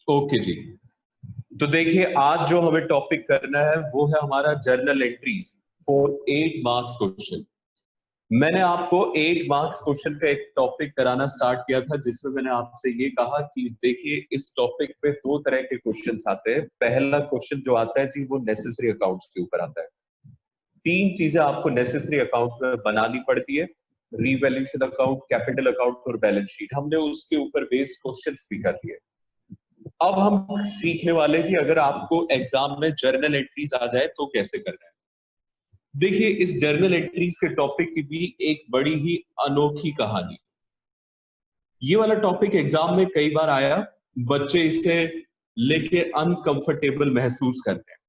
Okay जी। तो देखिए, आज जो हमें टॉपिक करना है वो है हमारा journal entries for 8 marks question. मैंने आपको 8 मार्क्स क्वेश्चन का एक टॉपिक कराना स्टार्ट किया था, जिसमें मैंने आपसे ये कहा कि देखिए, इस टॉपिक पे 2 तरह के क्वेश्चंस आते हैं। पहला क्वेश्चन जो आता है जी, वो नेसेसरी अकाउंट्स के ऊपर आता है। 3 चीजें आपको नेसेसरी अकाउंट में बनानी पड़ती है: रीवैल्यूएशन अकाउंट, कैपिटल अकाउंट और बैलेंस शीट। हमने उसके ऊपर बेस्ड क्वेश्चंस भी कर लिए। अब हम सीखने वाले जी, अगर आपको एग्जाम में जर्नल एंट्रीज आ जाए तो कैसे करना है। देखिए, इस जर्नल एंट्रीज के टॉपिक की भी एक बड़ी ही अनोखी कहानी। ये वाला टॉपिक एग्जाम में कई बार आया, बच्चे इसे लेके अनकंफर्टेबल महसूस करते हैं।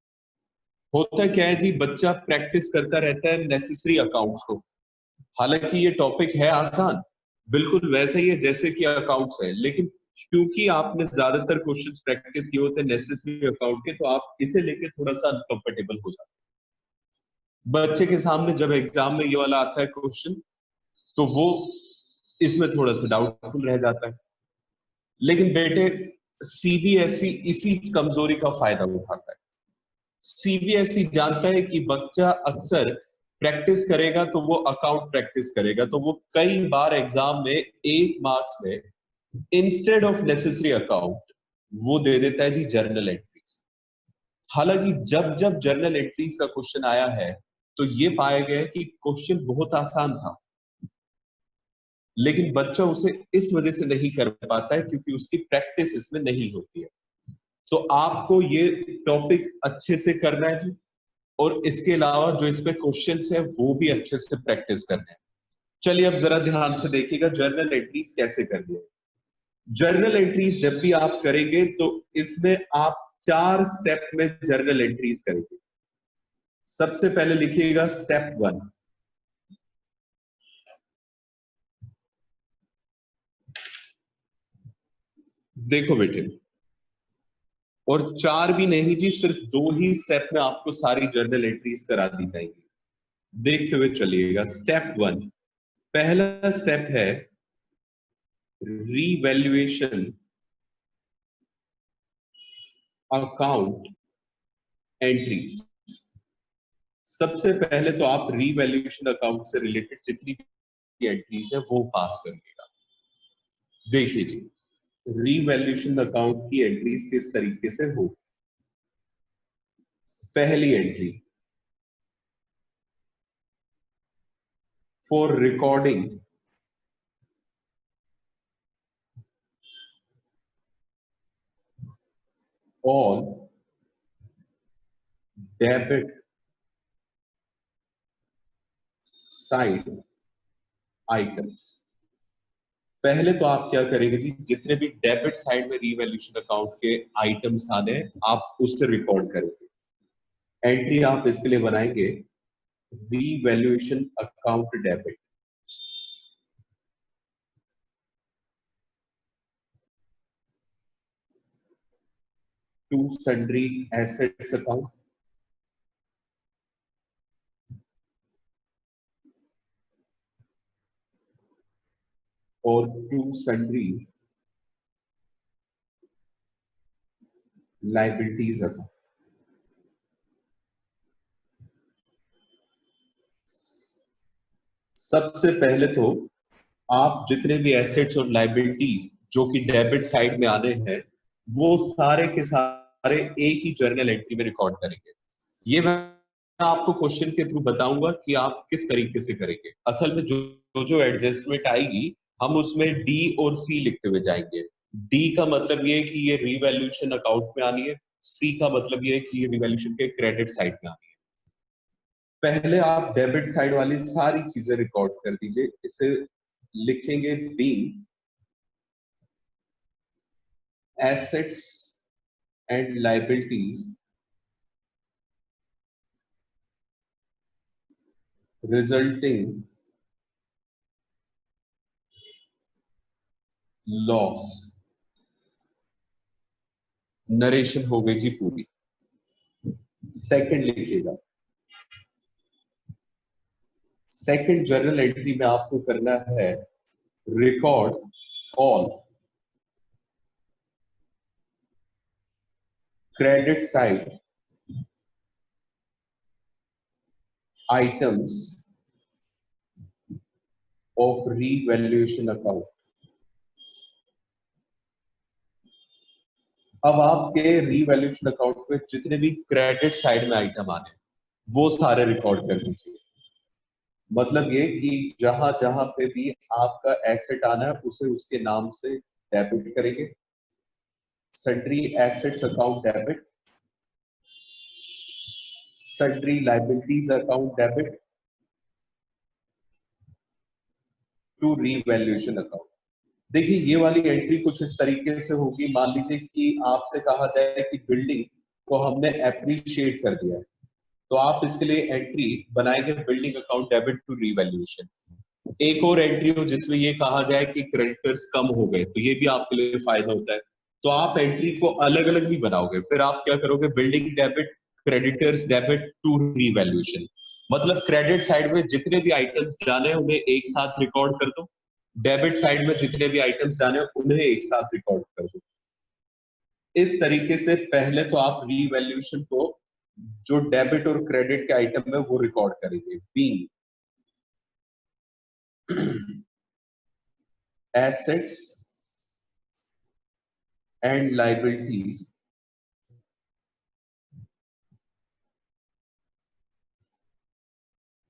होता क्या है जी, बच्चा प्रैक्टिस करता रहता है नेसेसरी अकाउंट्स को। हालांकि ये टॉपिक है आसान, बिल्कुल वैसे ही है जैसे कि अकाउंट्स है, लेकिन क्योंकि आपने ज्यादातर क्वेश्चंस प्रैक्टिस किए होते हैं नेसेसरी अकाउंट के, तो आप इसे लेके थोड़ा सा अनकंफर्टेबल हो जाते हैं। बच्चे के सामने जब एग्जाम में ये वाला आता है क्वेश्चन, तो वो इसमें थोड़ा सा डाउटफुल रह जाता है। लेकिन बेटे, सीबीएसई इसी कमजोरी का फायदा उठाता है। सीबीएसई जानता है कि बच्चा अक्सर प्रैक्टिस करेगा, तो वो अकाउंट प्रैक्टिस करेगा, तो वो कई बार एग्जाम में 8 मार्क्स में इंस्टेड ऑफ नेसेसरी अकाउंट वो दे देता है जी जर्नल एंट्रीज। हालांकि जब जब जर्नल एंट्रीज का क्वेश्चन आया है, तो ये पाया गया कि क्वेश्चन बहुत आसान था, लेकिन बच्चा उसे इस वजह से नहीं कर पाता है क्योंकि उसकी प्रैक्टिस इसमें नहीं होती है। तो आपको ये टॉपिक अच्छे से करना है जी, और इसके अलावा जो इस पे क्वेश्चंस है वो भी अच्छे से प्रैक्टिस करना है। चलिए, अब जरा ध्यान से देखिएगा जर्नल एंट्रीज कैसे करनी है। जर्नल एंट्रीज जब भी आप करेंगे, तो इसमें आप 4 स्टेप में जर्नल एंट्रीज करेंगे। सबसे पहले लिखिएगा स्टेप 1। देखो बेटे, और 4 भी नहीं जी, सिर्फ 2 ही स्टेप में आपको सारी जर्नल एंट्रीज करा दी जाएंगी। देखते हुए चलिएगा। स्टेप 1, पहला स्टेप है रीवैल्यूएशन अकाउंट एंट्रीज। सबसे पहले तो आप रीवैल्यूएशन अकाउंट से रिलेटेड जितनी भी एंट्रीज है वो पास करिएगा। देखिए जी, रीवैल्यूएशन अकाउंट की एंट्रीज किस तरीके से हो। पहली entry, for recording all debit side items. पहले तो आप क्या करेंगे जी, जितने भी डेबिट साइड में रीवैल्यूएशन अकाउंट के आइटम्स आने हैं, आप उससे रिकॉर्ड करेंगे। एंट्री आप इसके लिए बनाएंगे revaluation account debit to sundry assets account और टू सन्ड्री लाइबिलिटीज अकाउंट। सबसे पहले तो आप जितने भी एसेट्स और लाइबिलिटीज जो कि डेबिट साइड में आने हैं, वो सारे के सारे एक ही जर्नल एंट्री में रिकॉर्ड करेंगे। ये मैं आपको क्वेश्चन के थ्रू बताऊंगा कि आप किस तरीके से करेंगे। असल में जो जो एडजस्टमेंट आएगी, हम उसमें डी और सी लिखते हुए जाएंगे। डी का मतलब ये है कि ये रीवैल्यूएशन अकाउंट में आनी है। सी का मतलब ये है कि ये रिवैल्यूएशन के क्रेडिट साइड में आनी है। पहले आप डेबिट साइड वाली सारी चीजें रिकॉर्ड कर दीजिए। इसे लिखेंगे b assets and liabilities resulting loss. Narration हो गई जी पूरी। सेकंड लिखिएगा। सेकंड जर्नल एंट्री में आपको करना है record all credit side items of revaluation account। अब आपके रीवैल्यूएशन अकाउंट में जितने भी क्रेडिट साइड में आइटम आने वो सारे रिकॉर्ड कर दीजिए। मतलब ये कि जहां जहां पे भी आपका एसेट आना है उसे उसके नाम से डेबिट करेंगे। Sundry assets account debit, sundry liabilities account debit to revaluation account. देखिए ये वाली एंट्री कुछ इस तरीके से होगी। मान लीजिए कि आपसे कहा जाए कि बिल्डिंग को हमने एप्रिशिएट कर दिया है, तो आप इसके लिए एंट्री बनाएंगे building account debit to revaluation. एक और एंट्री हो जिसमें ये कहा जाए कि क्रेडिटर्स कम हो गए, तो ये भी आपके लिए फायदा होता है। तो आप एंट्री को अलग अलग भी बनाओगे। फिर आप क्या करोगे, building debit creditors debit to revaluation. मतलब क्रेडिट साइड में जितने भी आइटम्स जाने उन्हें एक साथ रिकॉर्ड कर दो, डेबिट साइड में जितने भी आइटम्स जाने उन्हें एक साथ रिकॉर्ड कर दो। इस तरीके से पहले तो आप रीवैल्यूएशन को जो डेबिट और क्रेडिट के आइटम है वो रिकॉर्ड करेंगे। B assets and liabilities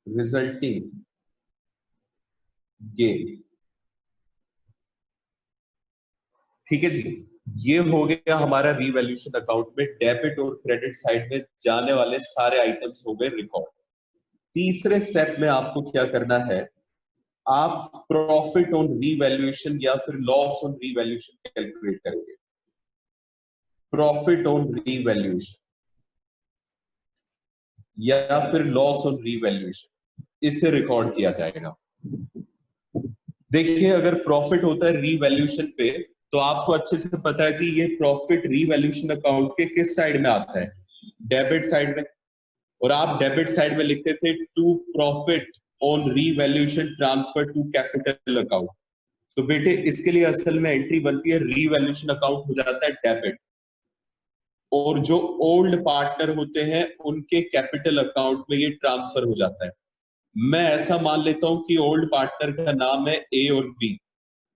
resulting gain। ठीक है जी, ये हो गया हमारा रीवैल्यूएशन अकाउंट में डेबिट और क्रेडिट साइड में जाने वाले सारे आइटम्स हो गए रिकॉर्ड। तीसरे स्टेप में आपको क्या करना है, आप प्रॉफिट ऑन रीवैल्यूएशन या फिर लॉस ऑन रीवैल्यूएशन कैलकुलेट करेंगे। प्रॉफिट ऑन रीवैल्यूएशन या फिर लॉस ऑन रीवैल्यूएशन, इसे रिकॉर्ड किया जाएगा। देखिए अगर प्रॉफिट होता है रीवैल्यूएशन पे, तो आपको अच्छे से पता है कि ये प्रॉफिट रीवैल्यूएशन अकाउंट के किस साइड में आता है, डेबिट साइड में। और आप डेबिट साइड में लिखते थे to profit on revaluation transfer to capital account. तो बेटे इसके लिए असल में एंट्री बनती है रीवैल्यूएशन अकाउंट हो जाता है डेबिट, और जो ओल्ड पार्टनर होते हैं उनके कैपिटल अकाउंट में ये ट्रांसफर हो जाता है। मैं ऐसा मान लेता हूं कि ओल्ड पार्टनर का नाम है ए और बी,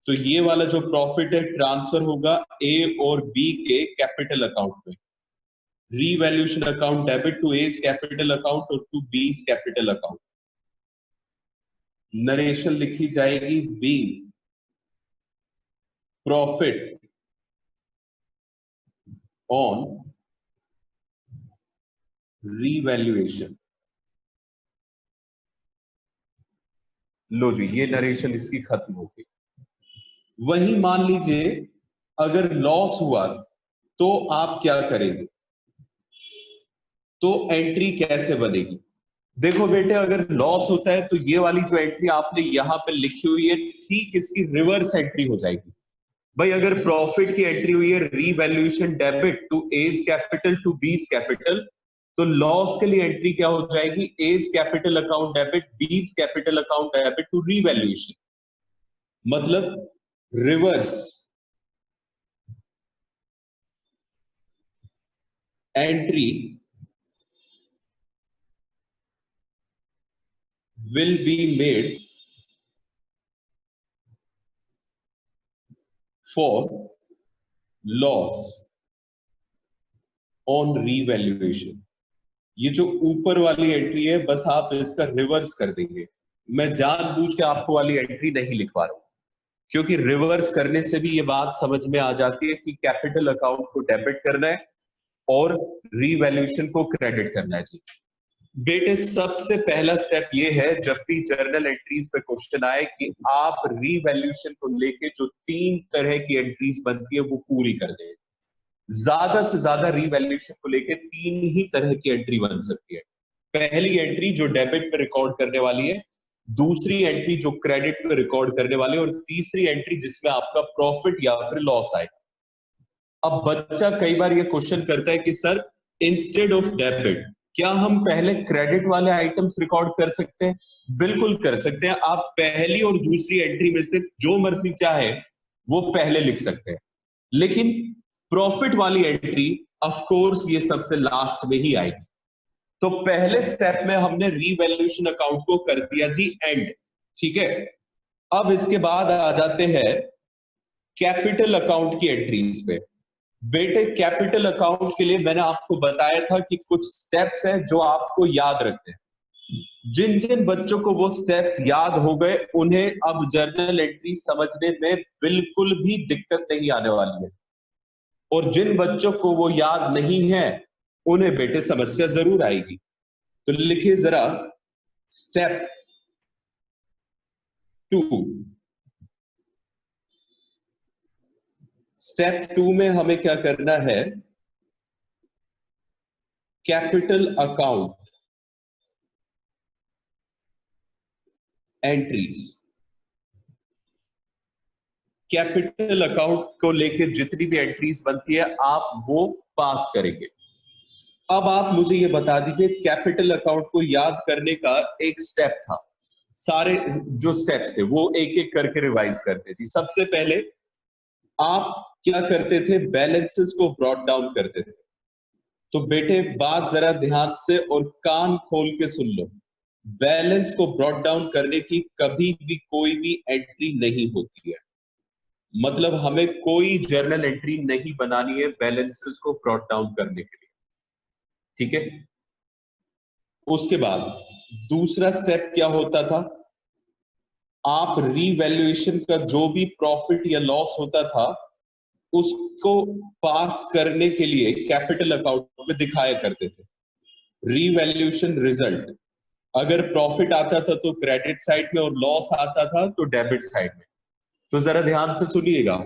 तो ये वाला जो प्रॉफिट है ट्रांसफर होगा ए और बी के कैपिटल अकाउंट में। Revaluation account debit to A's capital account और to B's capital account. Narration लिखी जाएगी बी प्रॉफिट ऑन रीवैल्यूएशन। लो जी, ये नरेशन इसकी खत्म हो गई। वही मान लीजिए अगर लॉस हुआ तो आप क्या करेंगे, तो एंट्री कैसे बनेगी। देखो बेटे अगर लॉस होता है तो ये वाली जो एंट्री आपने यहां पे लिखी हुई है ठीक इसकी रिवर्स एंट्री हो जाएगी। भाई अगर प्रॉफिट की एंट्री हुई है revaluation debit to A's capital to B's capital, तो लॉस के लिए एंट्री क्या हो जाएगी, A's capital account debit B's capital account debit to revaluation. मतलब reverse entry will be made for loss on revaluation। ये जो ऊपर वाली एंट्री है बस आप इसका रिवर्स कर देंगे। मैं जानबूझ के आपको वाली एंट्री नहीं लिखवा रहा हूं, क्योंकि रिवर्स करने से भी ये बात समझ में आ जाती है कि कैपिटल अकाउंट को डेबिट करना है और रीवैल्यूएशन को क्रेडिट करना है। जी बेटे सबसे पहला स्टेप ये है, जब भी जर्नल एंट्रीज पे क्वेश्चन आए कि आप रीवैल्यूएशन को लेके जो 3 तरह की एंट्रीज बनती है वो पूरी कर दें। ज्यादा से ज्यादा रीवैल्यूएशन को लेके 3 ही तरह की एंट्री बन सकती है। पहली एंट्री जो डेबिट पे रिकॉर्ड करने वाली है, दूसरी एंट्री जो क्रेडिट पे रिकॉर्ड करने वाली है, और तीसरी एंट्री जिसमें आपका प्रॉफिट या फिर लॉस आए। अब बच्चा कई बार ये क्वेश्चन करता है कि सर इंस्टेड ऑफ डेबिट क्या हम पहले क्रेडिट वाले आइटम्स रिकॉर्ड कर सकते हैं? बिल्कुल कर सकते हैं। आप पहली और दूसरी एंट्री में से जो मर्जी चाहे वो पहले लिख सकते हैं, लेकिन प्रॉफिट वाली एंट्री ऑफ कोर्स ये सबसे लास्ट में ही आएगी। तो पहले स्टेप में हमने रीवैल्यूएशन अकाउंट को कर दिया जी एंड, ठीक है। अब इसके बाद आ जाते हैं कैपिटल अकाउंट की एंट्रीज पे। बेटे कैपिटल अकाउंट के लिए मैंने आपको बताया था कि कुछ स्टेप्स हैं जो आपको याद रखने हैं। जिन जिन बच्चों को वो स्टेप्स याद हो गए उन्हें अब जर्नल एंट्री समझने में बिल्कुल भी दिक्कत नहीं आने वाली है, और जिन बच्चों को वो याद नहीं है उन्हें बेटे समस्या जरूर आएगी। तो लिखिए जरा स्टेप 2। स्टेप 2 में हमें क्या करना है, capital account entries. Capital account को लेकर जितनी भी एंट्रीज बनती है आप वो पास करेंगे। अब आप मुझे ये बता दीजिए, कैपिटल अकाउंट को याद करने का एक स्टेप था, सारे जो स्टेप्स थे वो एक एक करके रिवाइज करते जी। सबसे पहले आप क्या करते थे, बैलेंसेस को ब्रॉट डाउन करते थे। तो बेटे बात जरा ध्यान से और कान खोल के सुन लो, बैलेंस को ब्रॉट डाउन करने की कभी भी कोई भी एंट्री नहीं होती है, मतलब हमें कोई जर्नल एंट्री नहीं बनानी है बैलेंसेस को ब्रॉट डाउन करने के लिए, ठीक है। उसके बाद दूसरा स्टेप क्या होता था, आप रीवैल्यूएशन का जो भी प्रॉफिट या लॉस होता था उसको पास करने के लिए कैपिटल अकाउंट में दिखाया करते थे। रीवैल्यूएशन रिजल्ट, अगर प्रॉफिट आता था तो क्रेडिट साइड में और लॉस आता था तो डेबिट साइड में। तो जरा ध्यान से सुनिएगा,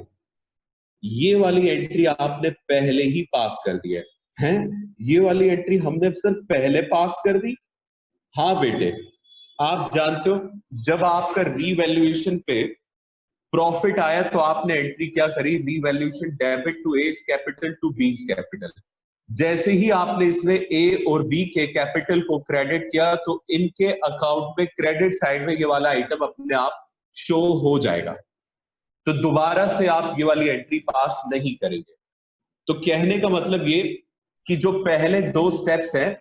ये वाली एंट्री आपने पहले ही पास कर दिया है, ये वाली एंट्री हमने सर पहले पास कर दी। हाँ बेटे, आप जानते हो जब आपका रीवैल्यूएशन पे प्रॉफिट आया तो आपने एंट्री क्या करी, revaluation debit to S capital to B's capital. जैसे ही आपने इसमें ए और बी के कैपिटल को क्रेडिट किया तो इनके अकाउंट में क्रेडिट साइड में ये वाला आइटम अपने आप शो हो जाएगा, तो दोबारा से आप ये वाली एंट्री पास नहीं करेंगे। तो कहने का मतलब ये कि जो पहले दो स्टेप्स हैं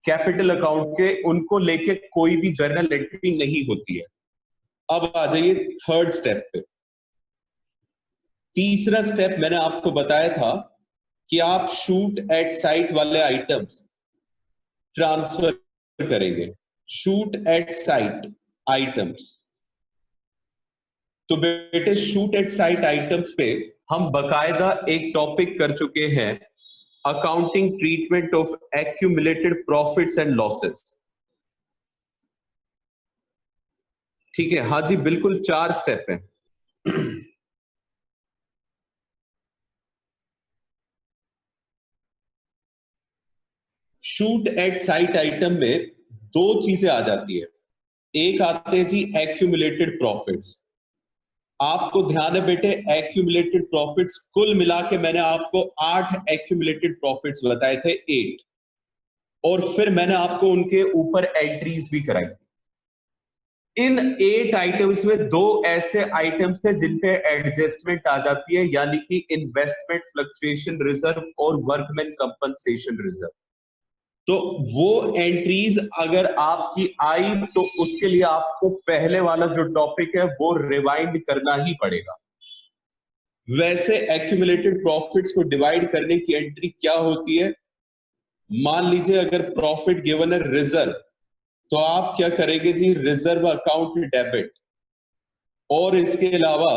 कैपिटल अकाउंट के, उनको लेके कोई भी जर्नल एंट्री नहीं होती है। अब आ जाइए थर्ड स्टेप पे। तीसरा स्टेप मैंने आपको बताया था कि आप शूट एट साइट वाले आइटम्स ट्रांसफर करेंगे, शूट एट साइट आइटम्स। तो बेटे शूट एट साइट आइटम्स पे हम बकायदा एक टॉपिक कर चुके हैं, accounting treatment of accumulated profits and losses, ठीक है। हाँ जी बिल्कुल, 4 स्टेप है। शूट एट साइट आइटम में दो चीजें आ जाती है, एक आते हैं जी एक्यूमुलेटेड प्रॉफिट्स। आपको ध्यान है बेटे, एक्यूमुलेटेड प्रॉफिट्स कुल मिला के मैंने आपको 8 एक्यूमुलेटेड प्रॉफिट्स बताए थे, 8, और फिर मैंने आपको उनके ऊपर एंट्रीज भी कराई थी। इन 8 आइटम्स में दो ऐसे आइटम्स थे जिन पे एडजस्टमेंट आ जाती है, यानी कि इन्वेस्टमेंट फ्लक्चुएशन रिजर्व और वर्कमैन कंपनसेशन रिजर्व। तो वो एंट्रीज अगर आपकी आई तो उसके लिए आपको पहले वाला जो टॉपिक है वो रिवाइंड करना ही पड़ेगा। वैसे एक्यूमुलेटेड प्रॉफिट्स को डिवाइड करने की एंट्री क्या होती है, मान लीजिए अगर प्रॉफिट गिवन है रिजर्व, तो आप क्या करेंगे जी, रिजर्व अकाउंट डेबिट, और इसके अलावा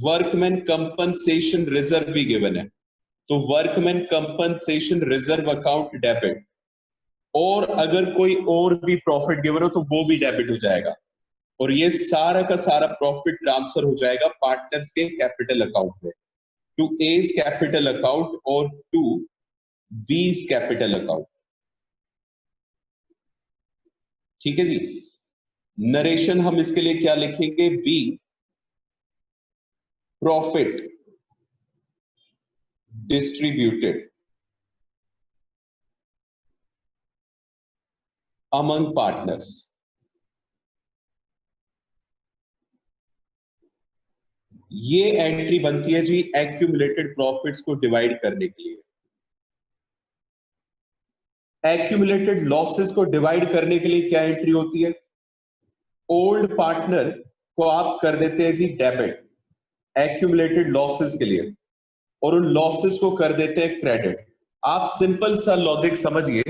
वर्कमैन कंपनसेशन रिजर्व भी गिवन है, तो workman compensation reserve account debit, और अगर कोई और भी प्रॉफिट गिवन हो तो वो भी डेबिट हो जाएगा, और ये सारा का सारा प्रॉफिट ट्रांसफर हो जाएगा पार्टनर्स के कैपिटल अकाउंट में, टू एज कैपिटल अकाउंट और टू बीज कैपिटल अकाउंट, ठीक है जी। नरेशन हम इसके लिए क्या लिखेंगे, be profit distributed among partners. ये एंट्री बनती है जी एक्यूमुलेटेड प्रॉफिट्स को डिवाइड करने के लिए। एक्यूमुलेटेड लॉसेस को डिवाइड करने के लिए क्या एंट्री होती है? ओल्ड पार्टनर को आप कर देते हैं जी डेबिट एक्यूमुलेटेड लॉसेस के लिए, और उन लॉसेस को कर देते हैं क्रेडिट। आप सिंपल सा लॉजिक समझिए,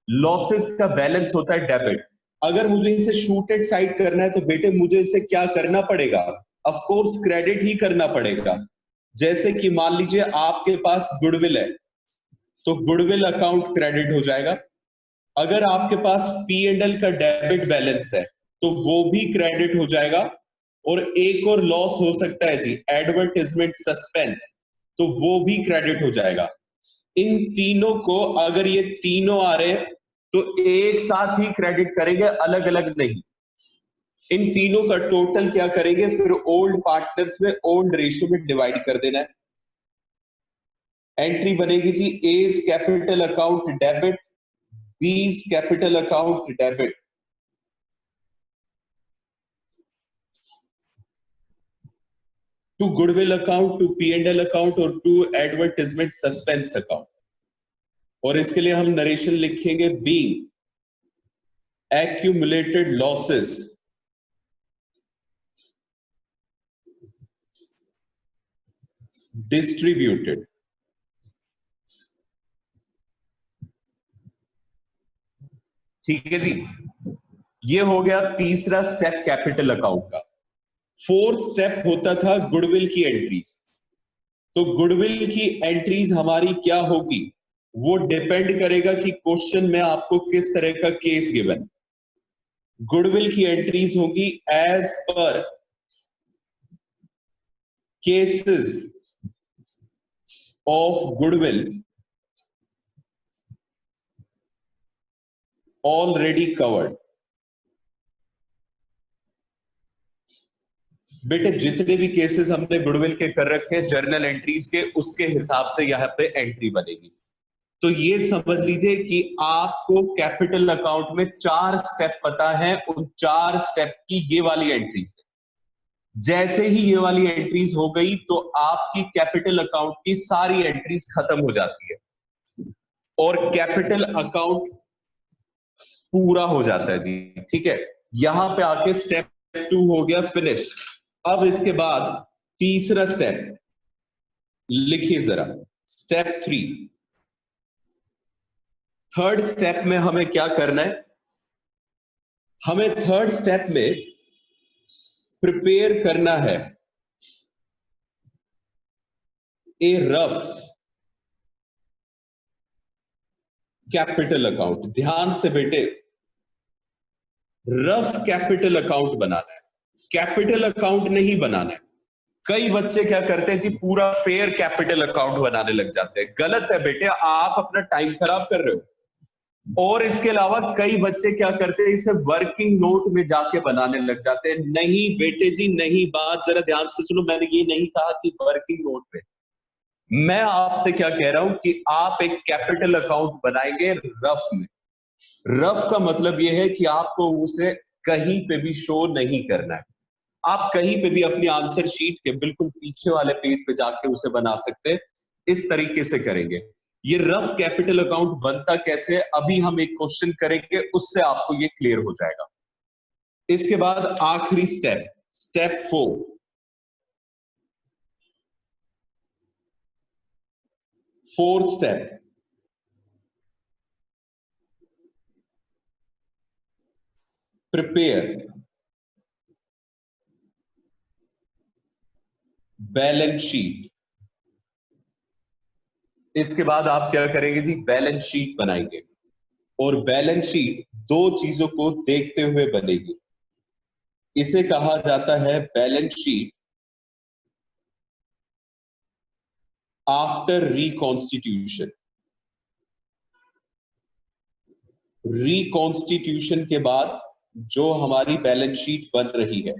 लॉसेस का बैलेंस होता है डेबिट। अगर मुझे इसे शूटेड साइड करना है तो बेटे मुझे इसे क्या करना पड़ेगा? ऑफ कोर्स क्रेडिट ही करना पड़ेगा। जैसे कि मान लीजिए आपके पास गुडविल है, तो गुडविल अकाउंट क्रेडिट हो जाएगा। अगर आपके पास पी एंड एल का डेबिट बैलेंस है तो वो भी क्रेडिट हो जाएगा। और एक और लॉस हो सकता है जी, एडवर्टाइजमेंट सस्पेंस, तो वो भी क्रेडिट हो जाएगा। इन तीनों को अगर ये तीनों आ रहे हैं तो एक साथ ही क्रेडिट करेंगे, अलग अलग नहीं। इन तीनों का टोटल क्या करेंगे, फिर ओल्ड पार्टनर्स में ओल्ड रेशियो में डिवाइड कर देना है। एंट्री बनेगी जी, A's capital account debit, B's capital account debit, to goodwill account, to P and L account और टू एडवर्टाइजमेंट सस्पेंस अकाउंट। और इसके लिए हम नरेशन लिखेंगे, बीइंग accumulated losses distributed। ठीक है जी, ये हो गया तीसरा स्टेप कैपिटल अकाउंट का। फोर्थ स्टेप होता था गुडविल की एंट्रीज। तो गुडविल की एंट्रीज हमारी क्या होगी, वो डिपेंड करेगा कि क्वेश्चन में आपको किस तरह का केस गिवन। गुडविल की एंट्रीज होगी एज पर cases of goodwill already covered. बेटे जितने भी केसेस हमने गुडविल के कर रखे हैं जर्नल एंट्रीज के, उसके हिसाब से यहाँ पे एंट्री बनेगी। तो ये समझ लीजिए कि आपको कैपिटल अकाउंट में 4 स्टेप पता है, उन 4 स्टेप की ये वाली एंट्रीज। जैसे ही ये वाली एंट्रीज हो गई तो आपकी कैपिटल अकाउंट की सारी एंट्रीज खत्म हो जाती है और कैपिटल अकाउंट पूरा हो जाता है जी। ठीक है, यहां पे आके स्टेप 2 हो गया फिनिश। अब इसके बाद तीसरा स्टेप लिखिए जरा, स्टेप 3। थर्ड स्टेप में हमें क्या करना है, हमें थर्ड स्टेप में प्रिपेयर करना है ए रफ कैपिटल अकाउंट। ध्यान से बेटे, रफ कैपिटल अकाउंट बनाना है, कैपिटल अकाउंट नहीं बनाना है। कई बच्चे क्या करते हैं जी, पूरा फेयर कैपिटल अकाउंट बनाने लग जाते हैं। गलत है बेटे, आप अपना टाइम खराब कर रहे हो। और इसके अलावा कई बच्चे क्या करते हैं, इसे वर्किंग नोट में जाके बनाने लग जाते हैं। नहीं बेटे जी नहीं, बात जरा ध्यान से सुनो, मैंने ये नहीं कहा कि वर्किंग नोट में। मैं आपसे क्या कह रहा हूं कि आप एक कैपिटल अकाउंट बनाएंगे रफ में। रफ का मतलब यह है कि आपको उसे कहीं पे भी शो नहीं करना है। आप कहीं पे भी अपनी आंसर शीट के बिल्कुल पीछे वाले पेज पे जाके उसे बना सकते हैं। इस तरीके से करेंगे। ये रफ कैपिटल अकाउंट बनता कैसे, अभी हम एक क्वेश्चन करेंगे, उससे आपको ये क्लियर हो जाएगा। इसके बाद आखिरी step, step 4। Fourth step, prepare balance sheet. इसके बाद आप क्या करेंगे जी, बैलेंस शीट बनाएंगे। और बैलेंस शीट दो चीजों को देखते हुए बनेगी। इसे कहा जाता है balance sheet after reconstitution. Reconstitution के बाद जो हमारी बैलेंस शीट बन रही है,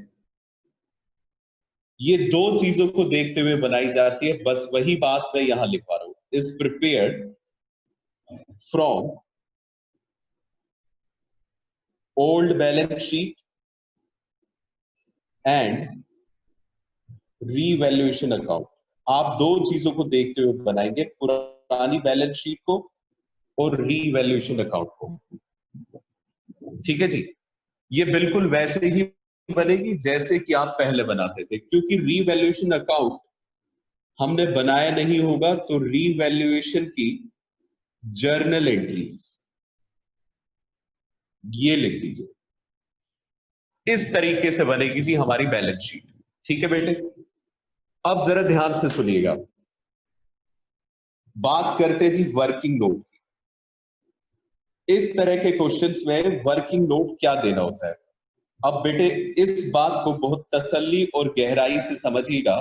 ये दो चीजों को देखते हुए बनाई जाती है। बस वही बात मैं यहां लिखवा रहा हूं, is prepared from old balance sheet and revaluation account. आप दो चीजों को देखते हुए बनाएंगे, पुरानी बैलेंस शीट को और रीवैल्यूएशन अकाउंट को। ठीक है जी, ये बिल्कुल वैसे ही बनेगी जैसे कि आप पहले बनाते थे, क्योंकि रीवैल्यूएशन अकाउंट हमने बनाया नहीं होगा, तो रीवैल्यूएशन की जर्नल एंट्रीज ये लिख दीजिए। इस तरीके से बनेगी जी हमारी बैलेंस शीट। ठीक है बेटे, अब जरा ध्यान से सुनिएगा, बात करते जी वर्किंग नोट। इस तरह के क्वेश्चंस में वर्किंग नोट क्या देना होता है। अब बेटे इस बात को बहुत तसल्ली और गहराई से समझिएगा,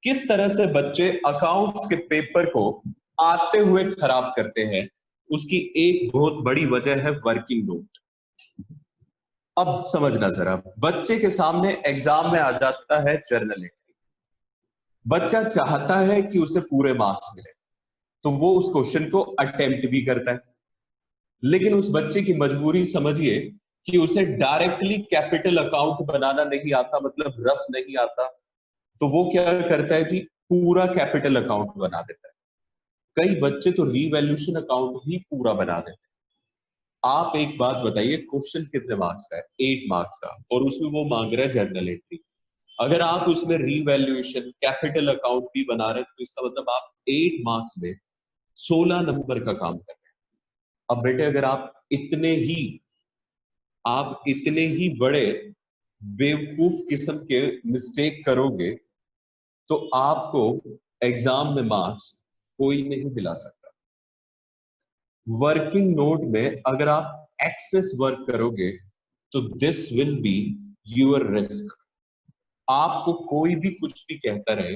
किस तरह से बच्चे अकाउंट्स के पेपर को आते हुए खराब करते हैं, उसकी एक बहुत बड़ी वजह है वर्किंग नोट। अब समझना जरा, बच्चे के सामने एग्जाम में आ जाता है जर्नल एंट्री, बच्चा चाहता है कि उसे पूरे मार्क्स मिले, तो वो उस क्वेश्चन को अटेम्प्ट भी करता है, लेकिन उस बच्चे की मजबूरी समझिए कि उसे डायरेक्टली कैपिटल अकाउंट बनाना नहीं आता, मतलब रफ नहीं आता, तो वो क्या करता है जी, पूरा कैपिटल अकाउंट बना देता है। कई बच्चे तो रीवैल्यूएशन अकाउंट ही पूरा बना देते हैं। आप एक बात बताइए, क्वेश्चन कितने मार्क्स का है? 8 मार्क्स का, और उसमें वो मांग रहा है जर्नल एंट्री। अगर आप उसमें रीवैल्यूएशन कैपिटल अकाउंट भी बना रहे हैं, तो इसका मतलब आप 8 मार्क्स में 16 नंबर का काम कर रहे हैं। अब बेटे अगर आप इतने ही बड़े बेवकूफ किस्म के मिस्टेक करोगे, तो आपको एग्जाम में मार्क्स कोई नहीं दिला सकता। वर्किंग नोट में अगर आप एक्सेस वर्क करोगे, तो this will be your risk. आपको कोई भी कुछ भी कहता रहे,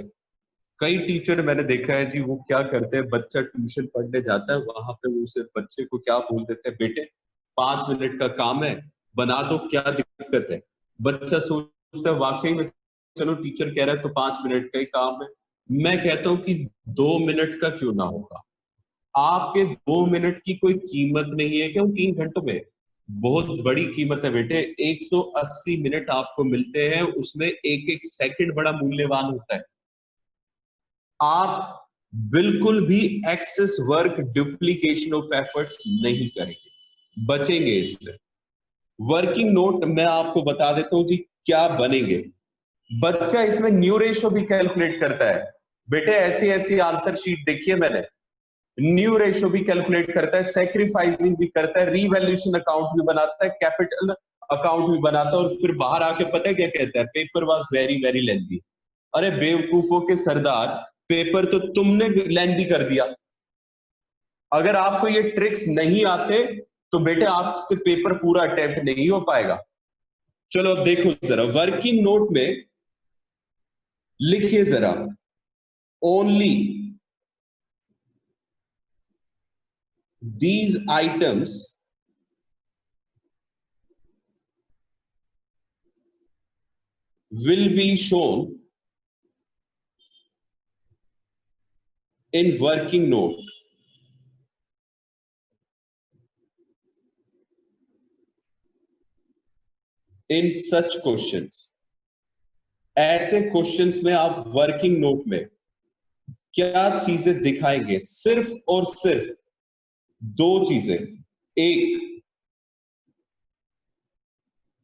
कई टीचर मैंने देखा है जी, वो क्या करते हैं, बच्चा ट्यूशन पढ़ने जाता है, वहां पे वो उसे बच्चे को क्या बोल देते हैं, बेटे 5 मिनट का काम है, बना दो, क्या दिक्कत है। बच्चा सोचता है वाकई में चलो टीचर कह रहा है तो 5 मिनट का ही काम है। मैं कहता हूं कि 2 मिनट का क्यों ना होगा, आपके 2 मिनट की कोई कीमत नहीं है क्यों 3 घंटों में? बहुत बड़ी कीमत है बेटे, 180 मिनट आपको मिलते हैं, उसमें एक एक सेकंड बड़ा मूल्यवान होता है। आप बिल्कुल भी excess work, duplication of efforts नहीं करेंगे, बचेंगे इससे। वर्किंग नोट मैं आपको बता देता हूं जी क्या बनेंगे। बच्चा इसमें न्यू रेशो भी कैलकुलेट करता है बेटे, ऐसी ऐसी आंसर शीट देखिए मैंने, न्यू रेशो भी कैलकुलेट करता है, सेक्रीफाइसिंग भी करता है, रीवैल्यूएशन अकाउंट भी बनाता है, कैपिटल अकाउंट भी बनाता है, और फिर बाहर आके पता है क्या कहता है, paper was very very lengthy. अरे बेवकूफों के सरदार, पेपर तो तुमने लेंथी कर दिया। अगर आपको ये ट्रिक्स नहीं आते तो बेटे आपसे पेपर पूरा अटेम्प्ट नहीं हो पाएगा। चलो अब देखो जरा, वर्किंग नोट में लिखिए जरा, only these items will be shown in working note. In such questions, ऐसे क्वेश्चंस में आप वर्किंग नोट में क्या चीजें दिखाएंगे? सिर्फ और सिर्फ दो चीजें, एक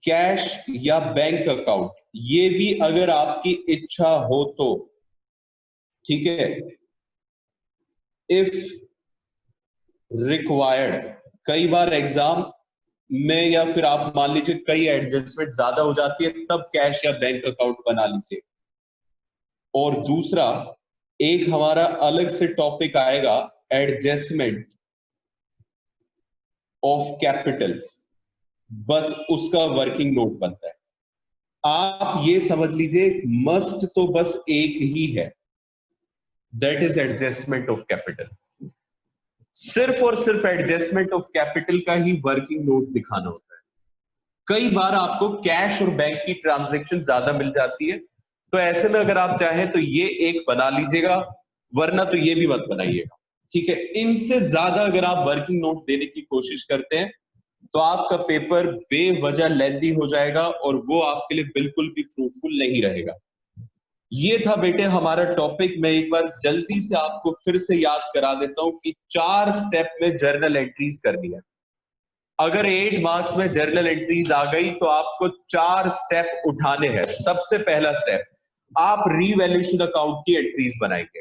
कैश या बैंक अकाउंट, ये भी अगर आपकी इच्छा हो तो, ठीक है, इफ रिक्वायर्ड। कई बार एग्जाम में या फिर आप मान लीजिए कई एडजस्टमेंट ज्यादा हो जाती है, तब कैश या बैंक अकाउंट बना लीजिए। और दूसरा, एक हमारा अलग से टॉपिक आएगा, एडजस्टमेंट ऑफ कैपिटल्स, बस उसका वर्किंग नोट बनता है। आप ये समझ लीजिए मस्ट तो बस एक ही है, that is adjustment of capital. सिर्फ और सिर्फ एडजस्टमेंट ऑफ कैपिटल का ही वर्किंग नोट दिखाना होता है। कई बार आपको कैश और बैंक की ट्रांजैक्शन ज्यादा मिल जाती है, तो ऐसे में अगर आप चाहें तो ये एक बना लीजिएगा, वरना तो ये भी मत बनाइएगा। ठीक है, इनसे ज्यादा अगर आप वर्किंग नोट देने की कोशिश करते हैं तो आपका पेपर बेवजह लेंदी हो जाएगा और वो आपके लिए बिल्कुल भी फ्रूटफुल नहीं रहेगा। ये था बेटे हमारा टॉपिक। मैं एक बार जल्दी से आपको फिर से याद करा देता हूं कि 4 स्टेप में जर्नल एंट्रीज करनी है। अगर 8 मार्क्स में जर्नल एंट्रीज आ गई तो आपको 4 स्टेप उठाने हैं। सबसे पहला स्टेप, आप रीवैल्यूएशन अकाउंट की एंट्रीज बनाएंगे।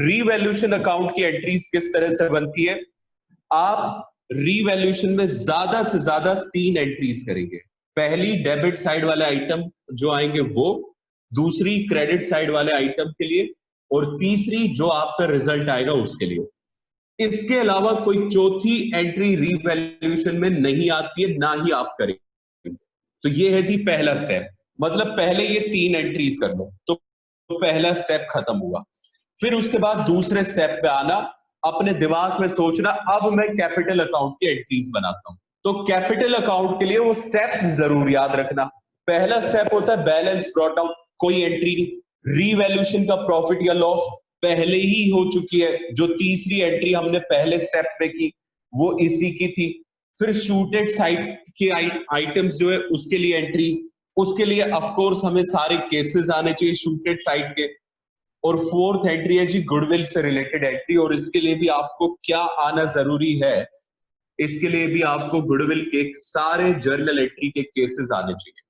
रीवैल्यूएशन अकाउंट की एंट्रीज किस तरह से बनती है? आप रीवैल्यूएशन में ज्यादा से ज्यादा 3 एंट्रीज करेंगे। पहली डेबिट साइड वाले आइटम जो आएंगे वो, दूसरी क्रेडिट साइड वाले आइटम के लिए, और तीसरी जो आपका रिजल्ट आएगा उसके लिए। इसके अलावा कोई चौथी एंट्री रीवैल्यूएशन में नहीं आती है, ना ही आप करेंगे। तो ये है जी पहला स्टेप। मतलब पहले ये 3 एंट्रीज कर लो तो पहला स्टेप खत्म हुआ। फिर उसके बाद दूसरे स्टेप पे आना, अपने दिमाग में सोचना अब मैं कैपिटल अकाउंट की एंट्रीज बनाता हूं। तो कैपिटल अकाउंट के लिए वो स्टेप्स जरूर याद रखना। पहला स्टेप होता है बैलेंस ब्रॉट डाउन, कोई एंट्री नहीं। रीवैल्यूएशन का प्रॉफिट या लॉस पहले ही हो चुकी है। जो तीसरी एंट्री हमने पहले स्टेप में की वो इसी की थी। फिर शूटेड साइड के आइटम्स जो है उसके लिए एंट्रीज, उसके लिए ऑफ कोर्स हमें सारे केसेस आने चाहिए शूटेड साइड के। और फोर्थ एंट्री है जी गुडविल से रिलेटेड एंट्री, और इसके लिए भी आपको क्या आना जरूरी है? इसके लिए भी आपको गुडविल के सारे जर्नल एंट्री के केसेस आने चाहिए,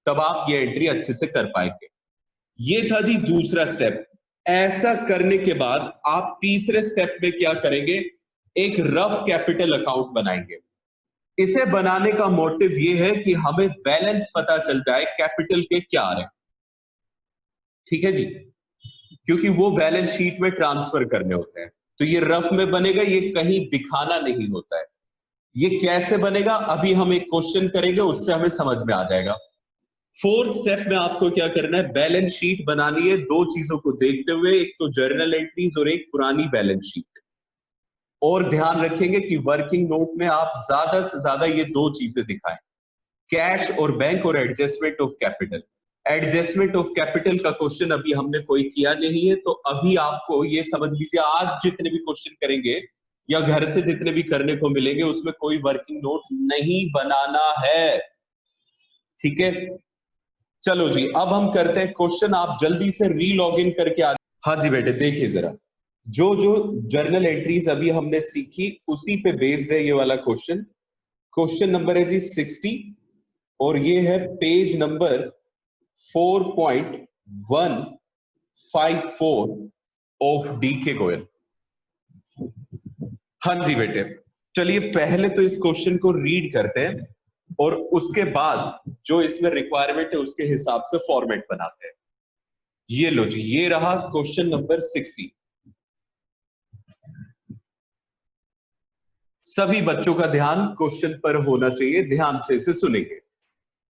तब आप ये एंट्री अच्छे से कर पाएंगे। ये था जी दूसरा स्टेप। ऐसा करने के बाद आप तीसरे स्टेप में क्या करेंगे? एक रफ कैपिटल अकाउंट बनाएंगे। इसे बनाने का मोटिव ये है कि हमें बैलेंस पता चल जाए कैपिटल के क्या आ रहे हैं। ठीक है जी, क्योंकि वो बैलेंस शीट में ट्रांसफर करने होते हैं। तो ये रफ में बनेगा, ये कहीं दिखाना नहीं होता है। ये कैसे बनेगा अभी हम एक क्वेश्चन करेंगे, उससे हमें समझ में आ जाएगा। फोर्थ स्टेप में आपको क्या करना है? बैलेंस शीट बनानी है दो चीजों को देखते हुए, एक तो जर्नल एंट्रीज और एक पुरानी बैलेंस शीट। और ध्यान रखेंगे कि वर्किंग नोट में आप ज्यादा से ज्यादा ये दो चीजें दिखाएं, कैश और बैंक, और adjustment of capital. Adjustment of capital का क्वेश्चन अभी हमने कोई किया नहीं है, तो अभी आपको ये समझ लीजिए आज जितने भी क्वेश्चन करेंगे या घर से जितने भी करने को मिलेंगे उसमें कोई वर्किंग नोट नहीं बनाना है। ठीक है, चलो जी अब हम करते हैं क्वेश्चन। आप जल्दी से री लॉग इन करके आ। हाँ जी बेटे देखिए जरा, जो जो जर्नल एंट्रीज अभी हमने सीखी उसी पे बेस्ड है ये वाला क्वेश्चन। क्वेश्चन नंबर है जी 60, और ये है पेज नंबर 4.154 ऑफ डी के गोयल। हाँ जी बेटे, चलिए पहले तो इस क्वेश्चन को रीड करते हैं और उसके बाद जो इसमें रिक्वायरमेंट है उसके हिसाब से फॉर्मेट बनाते हैं। ये लो जी, ये रहा क्वेश्चन नंबर 60। सभी बच्चों का ध्यान क्वेश्चन पर होना चाहिए, ध्यान से इसे सुनेंगे।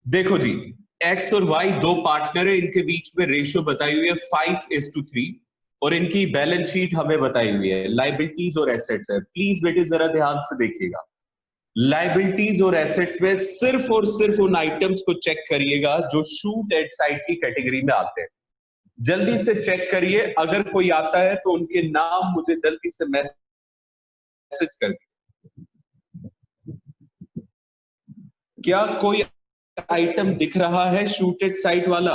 देखो जी, एक्स और वाई दो पार्टनर है, इनके बीच में रेशियो बताई हुई है 5:3, और इनकी बैलेंस शीट हमें बताई हुई है, लाइबिलिटीज और एसेट्स है। प्लीज बेटे जरा ध्यान से देखिएगा, लाइबिलिटीज और एसेट्स में सिर्फ और सिर्फ उन आइटम्स को चेक करिएगा जो शूट एट साइड की कैटेगरी में आते हैं। जल्दी से चेक करिए, अगर कोई आता है तो उनके नाम मुझे जल्दी से मैसेज कर दीजिए। क्या कोई आइटम दिख रहा है शूटेड साइट वाला?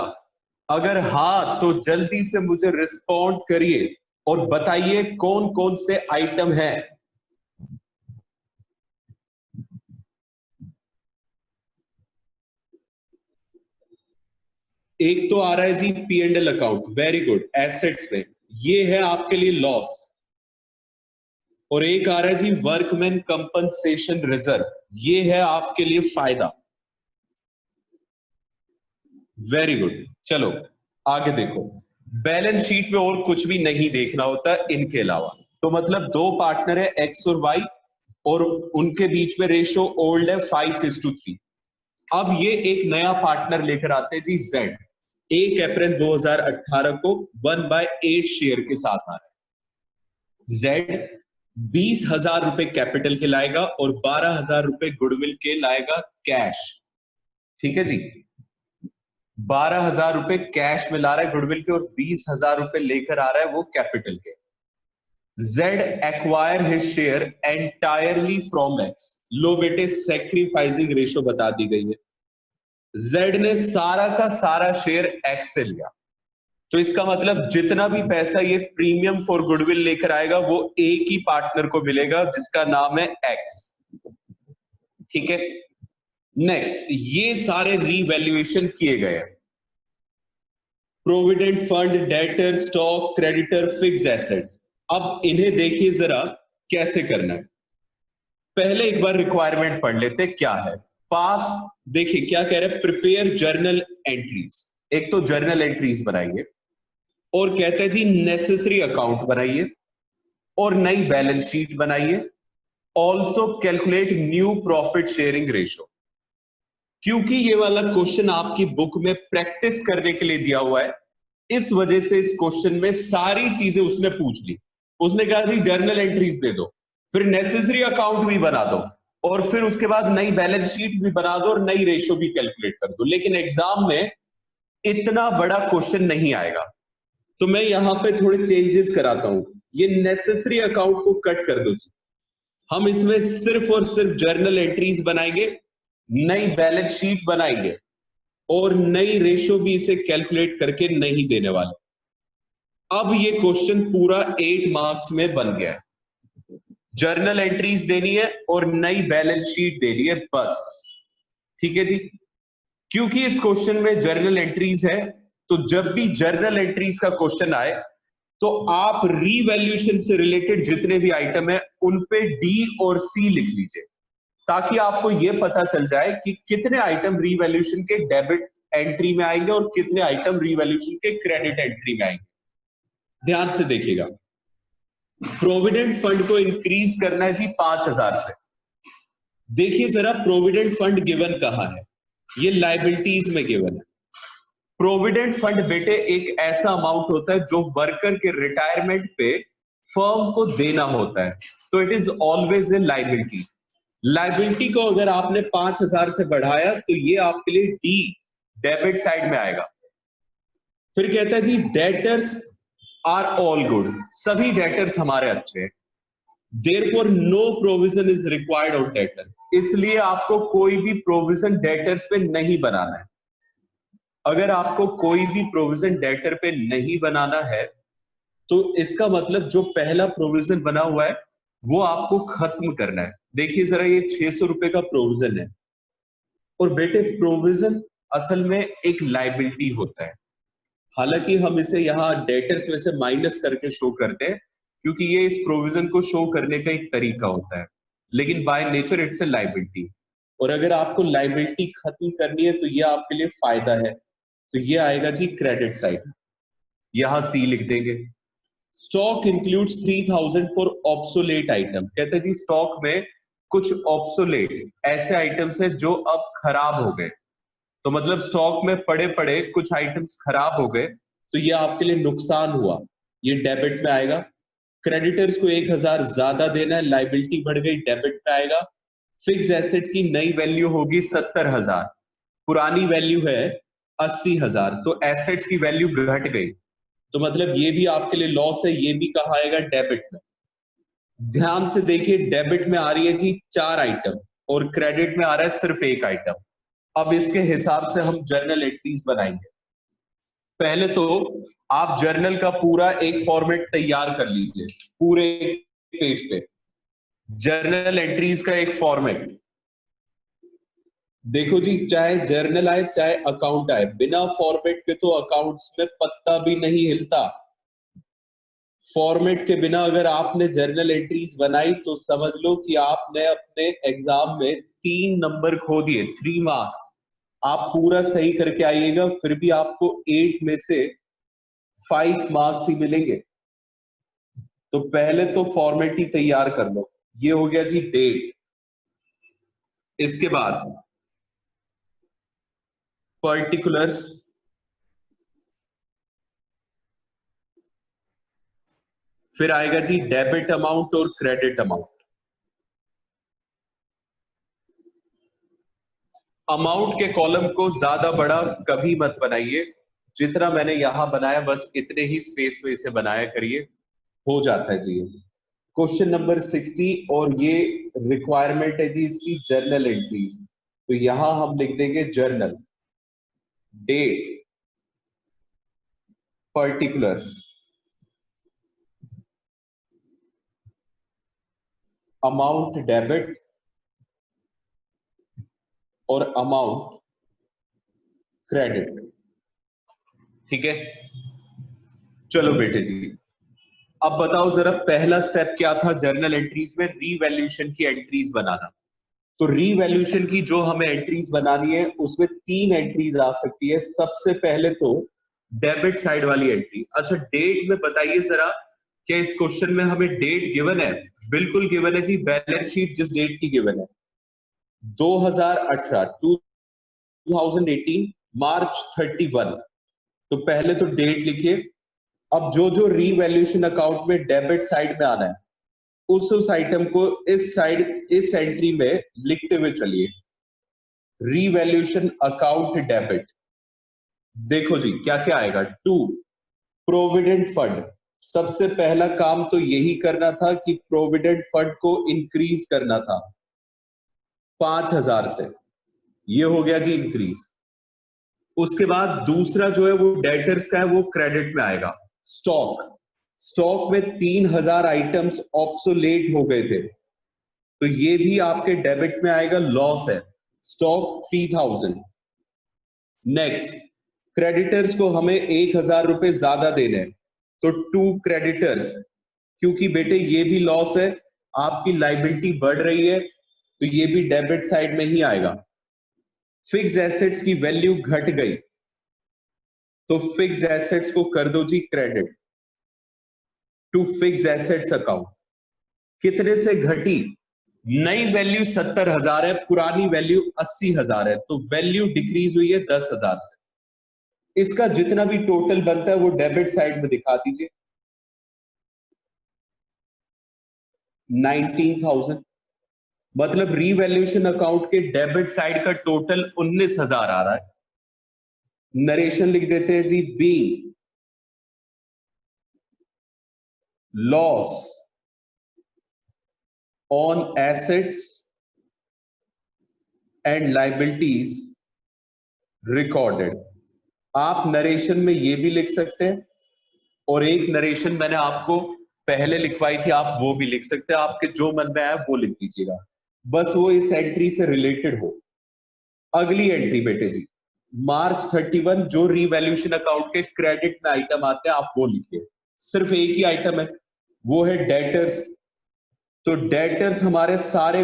अगर हाँ तो जल्दी से मुझे रिस्पॉन्ड करिए और बताइए कौन कौन से आइटम है। एक तो आ रहा है G P and L account, very good, assets में ये है आपके लिए लॉस। और एक आ रहा है जी वर्कमैन कंपनसेशन रिजर्व, ये है आपके लिए फायदा। वेरी गुड, चलो आगे देखो। बैलेंस शीट में और कुछ भी नहीं देखना होता इनके अलावा। तो मतलब दो पार्टनर है एक्स और वाई, और उनके बीच में रेशियो ओल्ड है 5:3। अब ये एक नया पार्टनर लेकर आते हैं जी जेड, 1 अप्रैल 2018 को 1/8 शेयर के साथ आ रहा है। जेड 20,000 रुपए कैपिटल के लाएगा और 12,000 रुपए गुडविल के लाएगा कैश। ठीक है जी, 12,000 रुपए कैश में ला रहा है गुडविल के, और 20,000 रुपए लेकर आ रहा है वो कैपिटल के। Z acquire his share entirely from X। लो बेटे सेक्रीफाइसिंग रेशियो बता दी गई है। Z ने सारा का सारा शेयर X से लिया, तो इसका मतलब जितना भी पैसा ये प्रीमियम फॉर गुडविल लेकर आएगा वो एक ही पार्टनर को मिलेगा जिसका नाम है एक्स। ठीक है, नेक्स्ट ये सारे रीवैल्यूएशन किए गए हैं, provident fund, debtor, stock, creditor, fixed assets. अब इन्हें देखिए जरा कैसे करना है। पहले एक बार रिक्वायरमेंट पढ़ लेते क्या है। पास देखिए क्या कह रहे हैं, प्रिपेयर जर्नल एंट्रीज। एक तो जर्नल एंट्रीज बनाइए और कहते हैं जी नेसेसरी अकाउंट बनाइए और नई बैलेंस शीट बनाइए। Also calculate new profit sharing ratio. क्योंकि ये वाला क्वेश्चन आपकी बुक में प्रैक्टिस करने के लिए दिया हुआ है, इस वजह से इस क्वेश्चन में सारी चीजें उसने पूछ ली। उसने कहा जी जर्नल एंट्रीज दे दो, फिर नेसेसरी अकाउंट भी बना दो, और फिर उसके बाद नई बैलेंस शीट भी बना दो और नई रेशो भी कैलकुलेट कर दो। लेकिन एग्जाम में इतना बड़ा क्वेश्चन नहीं आएगा, तो मैं यहां पे थोड़े चेंजेस कराता हूं। ये नेसेसरी अकाउंट को कट कर दो जी, हम इसमें सिर्फ और सिर्फ जर्नल एंट्रीज बनाएंगे, नई बैलेंस शीट बनाएंगे और नई रेशो भी इसे कैलकुलेट करके नहीं देने वाले। अब ये क्वेश्चन पूरा 8 मार्क्स में बन गया है। जर्नल एंट्रीज देनी है और नई बैलेंस शीट देनी है बस। ठीक है जी, क्योंकि इस क्वेश्चन में जर्नल एंट्रीज है, तो जब भी जर्नल एंट्रीज का क्वेश्चन आए तो आप रीवैल्यूएशन से रिलेटेड जितने भी आइटम है उन पे डी और सी लिख लीजिए, ताकि आपको यह पता चल जाए कि कितने आइटम रीवैल्यूएशन के डेबिट एंट्री में आएंगे और कितने आइटम रीवैल्यूएशन के क्रेडिट एंट्री में आएंगे। ध्यान से देखिएगा, प्रोविडेंट फंड को इंक्रीज करना है जी 5000 से। देखिए जरा प्रोविडेंट फंड गिवन कहां है, ये लायबिलिटीज में गिवन है। प्रोविडेंट फंड बेटे एक ऐसा अमाउंट होता है जो वर्कर के रिटायरमेंट पे फर्म को देना होता है, तो it is always a liability. Liability को अगर आपने 5000 से बढ़ाया तो ये आपके लिए डी डेबिट साइड में आएगा। फिर कहता है जी डेटर्स आर ऑल गुड, सभी डेटर्स हमारे अच्छे हैं। Therefore no provision is required on debtor, इसलिए आपको कोई भी प्रोविजन डेटर्स पे नहीं बनाना है। अगर आपको कोई भी प्रोविजन डेटर पे नहीं बनाना है तो इसका मतलब जो पहला प्रोविजन बना हुआ है वो आपको खत्म करना है। देखिए जरा ये 600 रुपए का प्रोविजन है, और बेटे प्रोविजन असल में एक लायबिलिटी होता है। हालांकि हम इसे यहाँ डेटर्स में से माइनस करके शो करते हैं क्योंकि ये इस प्रोविजन को शो करने का एक तरीका होता है, लेकिन by nature it's a liability. और अगर आपको लायबिलिटी खत्म करनी है तो ये आपके लिए फायदा है, तो ये आएगा जी क्रेडिट साइड, यहां सी लिख देंगे। Stock includes 3000 for obsolete item. कहते हैं जी स्टॉक में कुछ ऑब्सोलेट ऐसे आइटम्स हैं जो अब खराब हो गए, तो मतलब स्टॉक में पड़े पड़े कुछ आइटम्स खराब हो गए, तो ये आपके लिए नुकसान हुआ, ये डेबिट में आएगा। क्रेडिटर्स को 1000 ज्यादा देना है, लाइबिलिटी बढ़ गई, डेबिट में आएगा। फिक्स एसेट्स की नई वैल्यू होगी 70000, पुरानी वैल्यू है 80000, तो एसेट्स की वैल्यू घट गई, तो मतलब ये भी आपके लिए लॉस है, ये भी कहा आएगा डेबिट में। ध्यान से देखिए डेबिट में आ रही है जी 4 आइटम और क्रेडिट में आ रहा है सिर्फ 1 आइटम। अब इसके हिसाब से हम जर्नल एंट्रीज बनाएंगे। पहले तो आप जर्नल का पूरा एक फॉर्मेट तैयार कर लीजिए, पूरे पेज पे जर्नल एंट्रीज का एक फॉर्मेट। देखो जी चाहे जर्नल आए चाहे अकाउंट आए, बिना फॉर्मेट के तो अकाउंट्स में पत्ता भी नहीं हिलता। फॉर्मेट के बिना अगर आपने जर्नल एंट्रीज बनाई तो समझ लो कि आपने अपने एग्जाम में 3 नंबर खो दिए, 3 मार्क्स। आप पूरा सही करके आइएगा फिर भी आपको 8 में से 5 मार्क्स ही मिलेंगे। तो पहले तो फॉर्मेट ही तैयार कर लो। ये हो गया जी डेट, इसके बाद पर्टिकुलर्स, फिर आएगा जी डेबिट अमाउंट और क्रेडिट अमाउंट। अमाउंट के कॉलम को ज्यादा बड़ा कभी मत बनाइए, जितना मैंने यहां बनाया बस इतने ही स्पेस में इसे बनाया करिए, हो जाता है जी। क्वेश्चन नंबर 60, और ये रिक्वायरमेंट है जी इसकी जर्नल एंट्रीज, तो यहां हम लिख देंगे journal, date, particulars, amount debit और अमाउंट क्रेडिट। ठीक है, चलो बेटे जी, अब बताओ जरा पहला स्टेप क्या था जर्नल एंट्रीज में? रीवैल्यूएशन की एंट्रीज बनाना। तो रीवैल्यूएशन की जो हमें एंट्रीज बनानी है उसमें 3 एंट्रीज आ सकती है। सबसे पहले तो डेबिट साइड वाली एंट्री। अच्छा, डेट में बताइए जरा, क्या इस क्वेश्चन में हमें डेट गिवन है? बिल्कुल गिवन है जी। बैलेंस शीट जिस डेट की गिवन है 2018 2018 मार्च 31, तो पहले तो डेट लिखिए। अब जो जो रीवैल्यूएशन अकाउंट में डेबिट साइड में आना है उस आइटम को इस साइड इस एंट्री में लिखते हुए चलिए। रीवैल्यूएशन अकाउंट डेबिट, देखो जी क्या क्या आएगा। 2, प्रोविडेंट फंड। सबसे पहला काम तो यही करना था कि प्रोविडेंट फंड को इंक्रीज करना था 5000 से, ये हो गया जी इंक्रीज। उसके बाद दूसरा जो है वो डेटर्स का है, वो क्रेडिट में आएगा। स्टॉक, स्टॉक में 3000 आइटम्स ऑब्सोलेट हो गए थे, तो ये भी आपके डेबिट में आएगा, लॉस है। स्टॉक 3000। नेक्स्ट, क्रेडिटर्स को हमें 1000 रुपए ज्यादा देने हैं, तो 2 क्रेडिटर्स, क्योंकि बेटे ये भी लॉस है, आपकी लाइबिलिटी बढ़ रही है, तो ये भी डेबिट साइड में ही आएगा। फिक्स एसेट्स की वैल्यू घट गई, तो फिक्स एसेट्स को कर दो जी credit to fix assets account. कितने से घटी? नई वैल्यू 70,000 है, पुरानी वैल्यू 80,000 है, तो वैल्यू डिक्रीज हुई है 10,000 से। इसका जितना भी टोटल बनता है वो डेबिट साइड में दिखा दीजिए। 19,000, मतलब रीवैल्यूएशन अकाउंट के डेबिट साइड का टोटल 19,000 आ रहा है। नरेशन लिख देते हैं जी, बी loss on assets and liabilities recorded. आप नरेशन में ये भी लिख सकते हैं, और एक नरेशन मैंने आपको पहले लिखवाई थी, आप वो भी लिख सकते हैं। आपके जो मन में आया वो लिख दीजिएगा, बस वो इस एंट्री से रिलेटेड हो। अगली एंट्री बेटे जी, मार्च 31 जो रीवैल्यूएशन अकाउंट के क्रेडिट में आइटम आते हैं आप वो लिखिए। सिर्फ एक ही आइटम है, वो है डेटर्स। तो डेटर्स हमारे सारे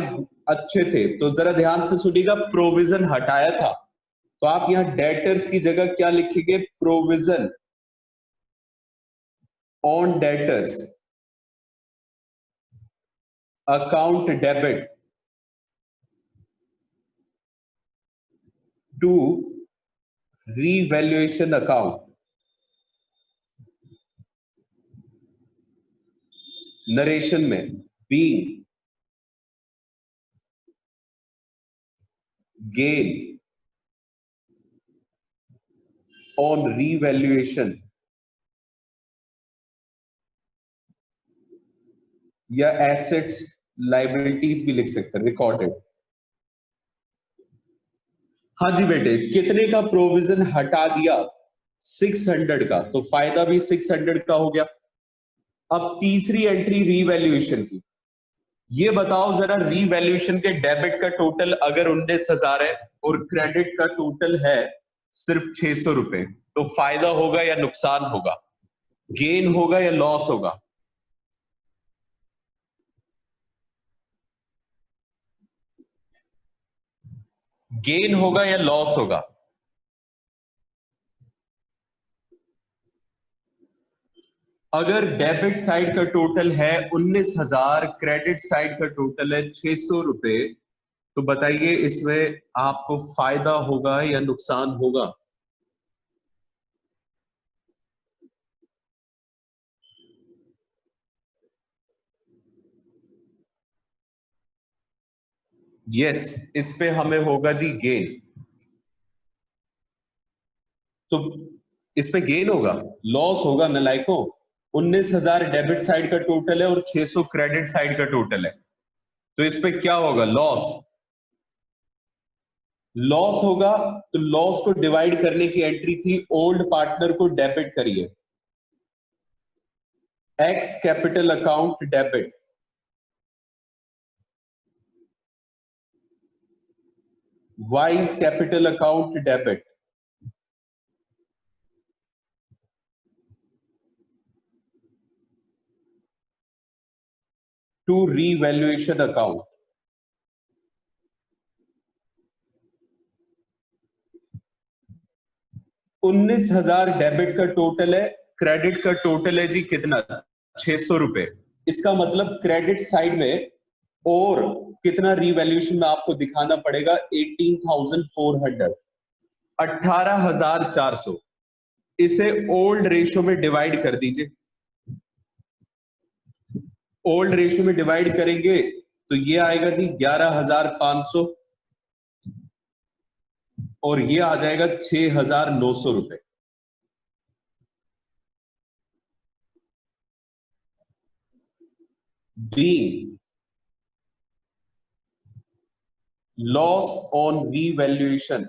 अच्छे थे, तो जरा ध्यान से सुनिएगा, प्रोविजन हटाया था, तो आप यहां डेटर्स की जगह क्या लिखेंगे? Provision on debtors account debit to revaluation account. Narration में बी गेन ऑन रीवैल्यूएशन, या एसेट्स लाइबिलिटीज भी लिख सकते हैं, रिकॉर्डेड। हाँ जी बेटे, कितने का प्रोविजन हटा दिया? 600 का, तो फायदा भी 600 का हो गया। अब तीसरी एंट्री रीवैल्यूएशन की, ये बताओ जरा, रीवैल्यूएशन के डेबिट का टोटल अगर 19,000 है और क्रेडिट का टोटल है सिर्फ 600 रुपए, तो फायदा होगा या नुकसान होगा? गेन होगा या लॉस होगा? गेन होगा या लॉस होगा? अगर डेबिट साइड का टोटल है 19,000, क्रेडिट साइड का टोटल है 600 रुपए, तो बताइए इसमें आपको फायदा होगा या नुकसान होगा? यस, इस पे हमें होगा जी गेन। तो इस पे गेन होगा, लॉस होगा नालायकों। 19,000 डेबिट साइड का टोटल है और 600 क्रेडिट साइड का टोटल है, तो इस पे क्या होगा? लॉस। लॉस होगा, तो लॉस को डिवाइड करने की एंट्री थी, ओल्ड पार्टनर को डेबिट करिए। X capital account debit, Y's capital account debit, to revaluation account. $19,000 debit का टोटल है, क्रेडिट का टोटल है जी कितना, 600 रुपए। इसका मतलब क्रेडिट साइड में और कितना रीवैल्यूएशन में आपको दिखाना पड़ेगा, 18,400, 18,400। इसे ओल्ड रेशियो में डिवाइड कर दीजिए। ओल्ड रेशियो में डिवाइड करेंगे तो ये आएगा जी 11,500 और ये आ जाएगा 6,900 रुपए। Being loss on revaluation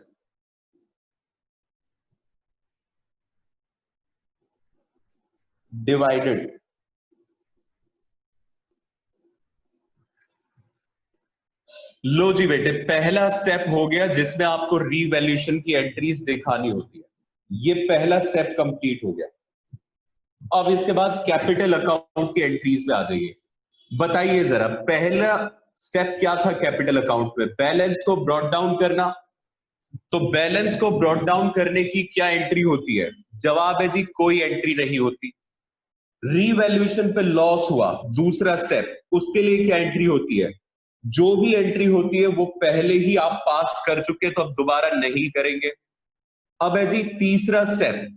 divided लो जी बेटे, पहला स्टेप हो गया जिसमें आपको रीवैल्यूएशन की एंट्रीज दिखानी होती है, ये पहला स्टेप कंप्लीट हो गया। अब इसके बाद कैपिटल अकाउंट की एंट्रीज पे आ जाइए। बताइए जरा, पहला स्टेप क्या था कैपिटल अकाउंट में, बैलेंस को ब्रॉट डाउन करना। तो बैलेंस को ब्रॉट डाउन करने की क्या एंट्री होती है, जवाब है जी कोई एंट्री नहीं होती। रीवैल्यूएशन पे लॉस हुआ, दूसरा स्टेप, उसके लिए क्या एंट्री होती है, जो भी एंट्री होती है वो पहले ही आप पास कर चुके, तो अब दोबारा नहीं करेंगे। अब है जी तीसरा स्टेप।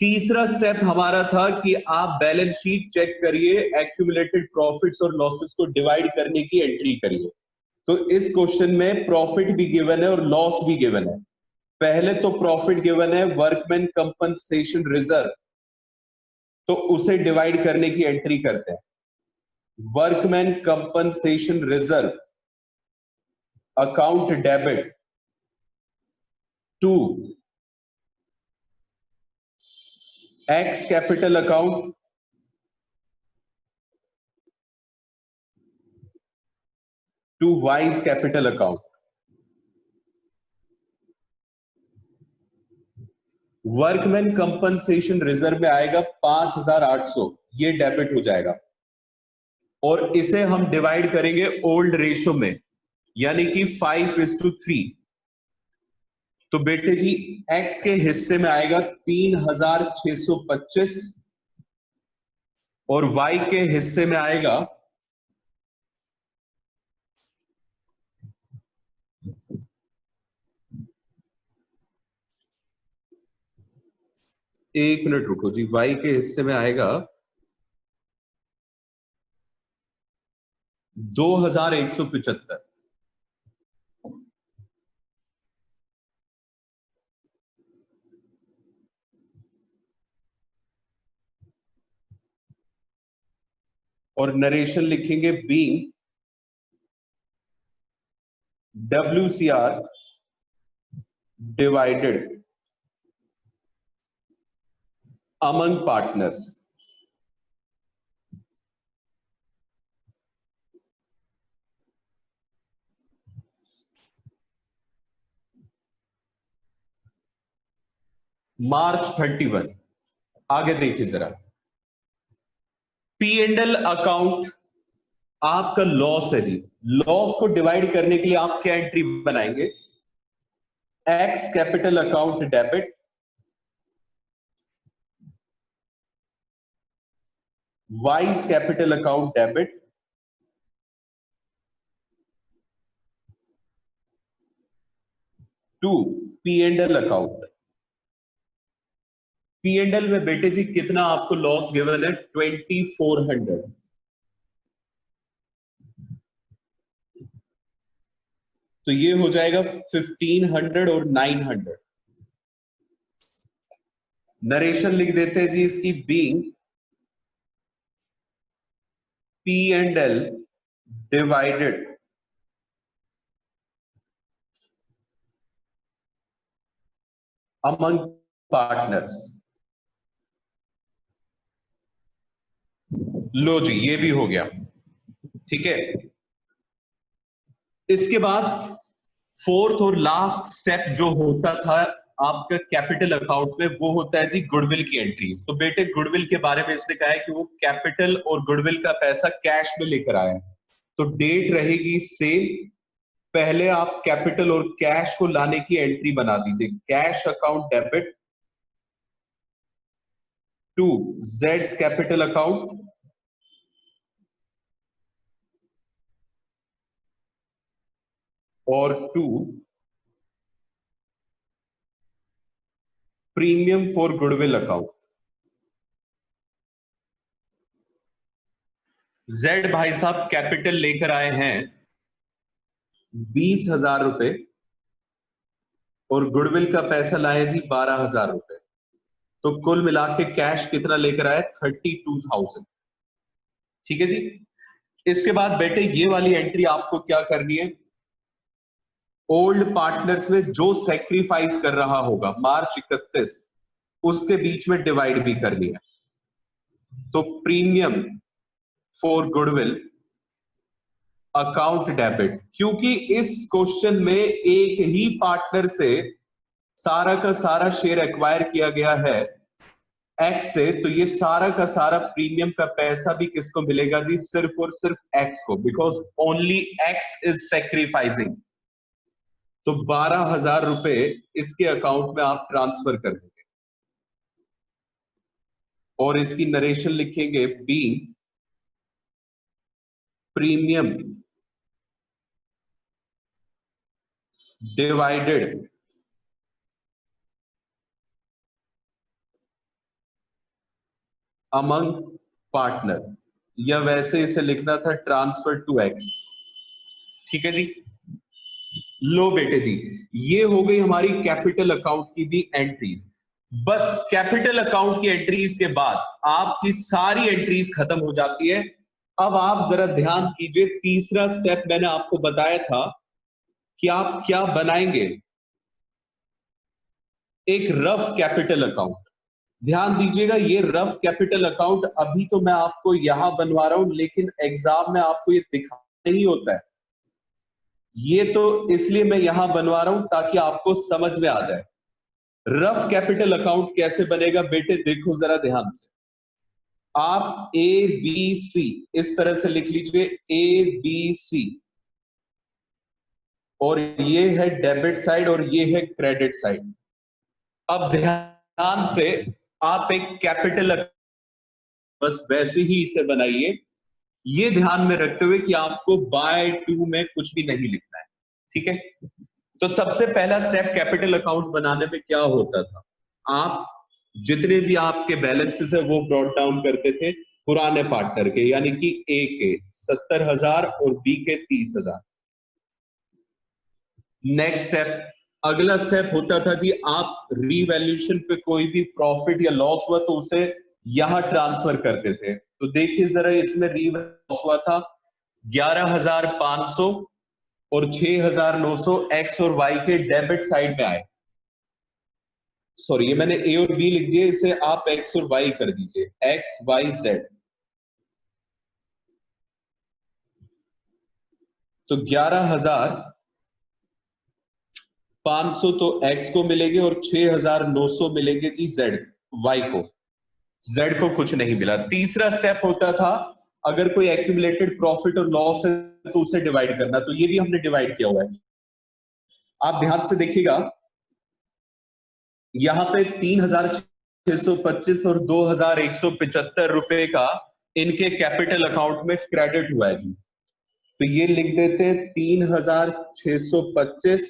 तीसरा स्टेप हमारा था कि आप बैलेंस शीट चेक करिए, एक्यूमुलेटेड प्रॉफिट्स और लॉसेस को डिवाइड करने की एंट्री करिए। तो इस क्वेश्चन में प्रॉफिट भी गिवन है और लॉस भी गिवन है। पहले तो प्रॉफिट गिवन है, वर्कमैन कंपनसेशन रिजर्व, तो उसे डिवाइड करने की एंट्री करते हैं। Workman compensation reserve account debit to X capital account to Y's capital account. Workman compensation reserve में आएगा 5,800, ये डेबिट हो जाएगा और इसे हम डिवाइड करेंगे ओल्ड रेशियो में, यानी कि 5:3। तो बेटे जी एक्स के हिस्से में आएगा 3,625 और वाई के हिस्से में आएगा 1 मिनट रुको जी, वाई के हिस्से में आएगा 2,175। और नरेशन लिखेंगे being WCR divided among partners. March 31। आगे देखिए जरा, P&L अकाउंट आपका लॉस है जी। लॉस को डिवाइड करने के लिए आप क्या एंट्री बनाएंगे, X capital account debit Y's capital account debit to P&L account. P&L में बेटे जी कितना आपको लॉस गिवन है, 2,400। तो ये हो जाएगा 1,500 और 900। नरेशन लिख देते हैं जी इसकी, being P&L divided among partners. लो जी, ये भी हो गया। ठीक है, इसके बाद फोर्थ और लास्ट स्टेप जो होता था आपका कैपिटल अकाउंट में, वो होता है जी गुडविल की एंट्रीज। तो बेटे गुडविल के बारे में इसने कहा है कि वो कैपिटल और गुडविल का पैसा कैश में लेकर आया है, तो डेट रहेगी सेम। पहले आप कैपिटल और कैश को लाने की एंट्री बना दीजिए, कैश अकाउंट डेबिट टू जेड्स कैपिटल अकाउंट और to premium for goodwill account. Z भाई साहब कैपिटल लेकर आए हैं 20,000 रुपए और गुडविल का पैसा लाए जी 12,000 रुपए। तो कुल मिला के कैश कितना लेकर आए? 32,000। ठीक है जी। इसके बाद बेटे ये वाली एंट्री आपको क्या करनी है, ओल्ड पार्टनर्स में जो सेक्रीफाइस कर रहा होगा मार्च 31 उसके बीच में डिवाइड भी करनी है। तो premium for goodwill account debit, क्योंकि इस क्वेश्चन में एक ही पार्टनर से सारा का सारा शेयर एक्वायर किया गया है एक्स से, तो ये सारा का सारा प्रीमियम का पैसा भी किसको मिलेगा जी? सिर्फ और सिर्फ एक्स को, because only x is sacrificing. तो 12,000 रुपए इसके अकाउंट में आप ट्रांसफर कर देंगे और इसकी नरेशन लिखेंगे be premium divided among partner, या वैसे इसे लिखना था ट्रांसफर टू एक्स। ठीक है जी। लो बेटे जी, ये हो गई हमारी कैपिटल अकाउंट की भी एंट्रीज। बस कैपिटल अकाउंट की एंट्रीज के बाद आपकी सारी एंट्रीज खत्म हो जाती है। अब आप जरा ध्यान कीजिए, तीसरा स्टेप मैंने आपको बताया था कि आप क्या बनाएंगे, एक रफ कैपिटल अकाउंट। ध्यान दीजिएगा, ये रफ कैपिटल अकाउंट अभी तो मैं आपको यहां बनवा रहा हूं, लेकिन एग्जाम में आपको ये दिखाना नहीं होता है। ये तो इसलिए मैं यहां बनवा रहा हूं ताकि आपको समझ में आ जाए रफ कैपिटल अकाउंट कैसे बनेगा। बेटे देखो जरा ध्यान से, आप ए बी सी इस तरह से लिख लीजिए, ए बी सी, और ये है डेबिट साइड और ये है क्रेडिट साइड। अब ध्यान से आप एक कैपिटल बस वैसे ही इसे बनाइए, ये ध्यान में रखते हुए कि आपको बाय टू में कुछ भी नहीं लिखना है। ठीक है, तो सबसे पहला स्टेप कैपिटल अकाउंट बनाने में क्या होता था, आप जितने भी आपके बैलेंसेस है वो ब्रॉट डाउन करते थे पुराने पार्टनर के, यानी कि ए के 70,000 और बी के 30,000। नेक्स्ट स्टेप, अगला स्टेप होता था जी, आप रीवैल्यूएशन पे कोई भी प्रॉफिट या लॉस हुआ तो उसे यहां ट्रांसफर करते थे। तो देखिए जरा, इसमें रीवैल्यूएशन हुआ था 11,500 और 6,900 एक्स और वाई के डेबिट साइड में आए। सॉरी, ये मैंने ए और बी लिख दिया, इसे आप एक्स और वाई कर दीजिए, एक्स वाई जेड। तो 11,500 तो एक्स को मिलेंगे और 6,900 मिलेंगे जी जेड वाई को। जेड को कुछ नहीं मिला। तीसरा स्टेप होता था, अगर कोई एक्यूमुलेटेड प्रॉफिट और लॉस है तो उसे डिवाइड करना, तो ये भी हमने डिवाइड किया हुआ है। आप ध्यान से देखिएगा, यहां पे 3,625 और 2,175 रुपए का इनके कैपिटल अकाउंट में क्रेडिट हुआ है जी। तो ये लिख देते हैं 3,625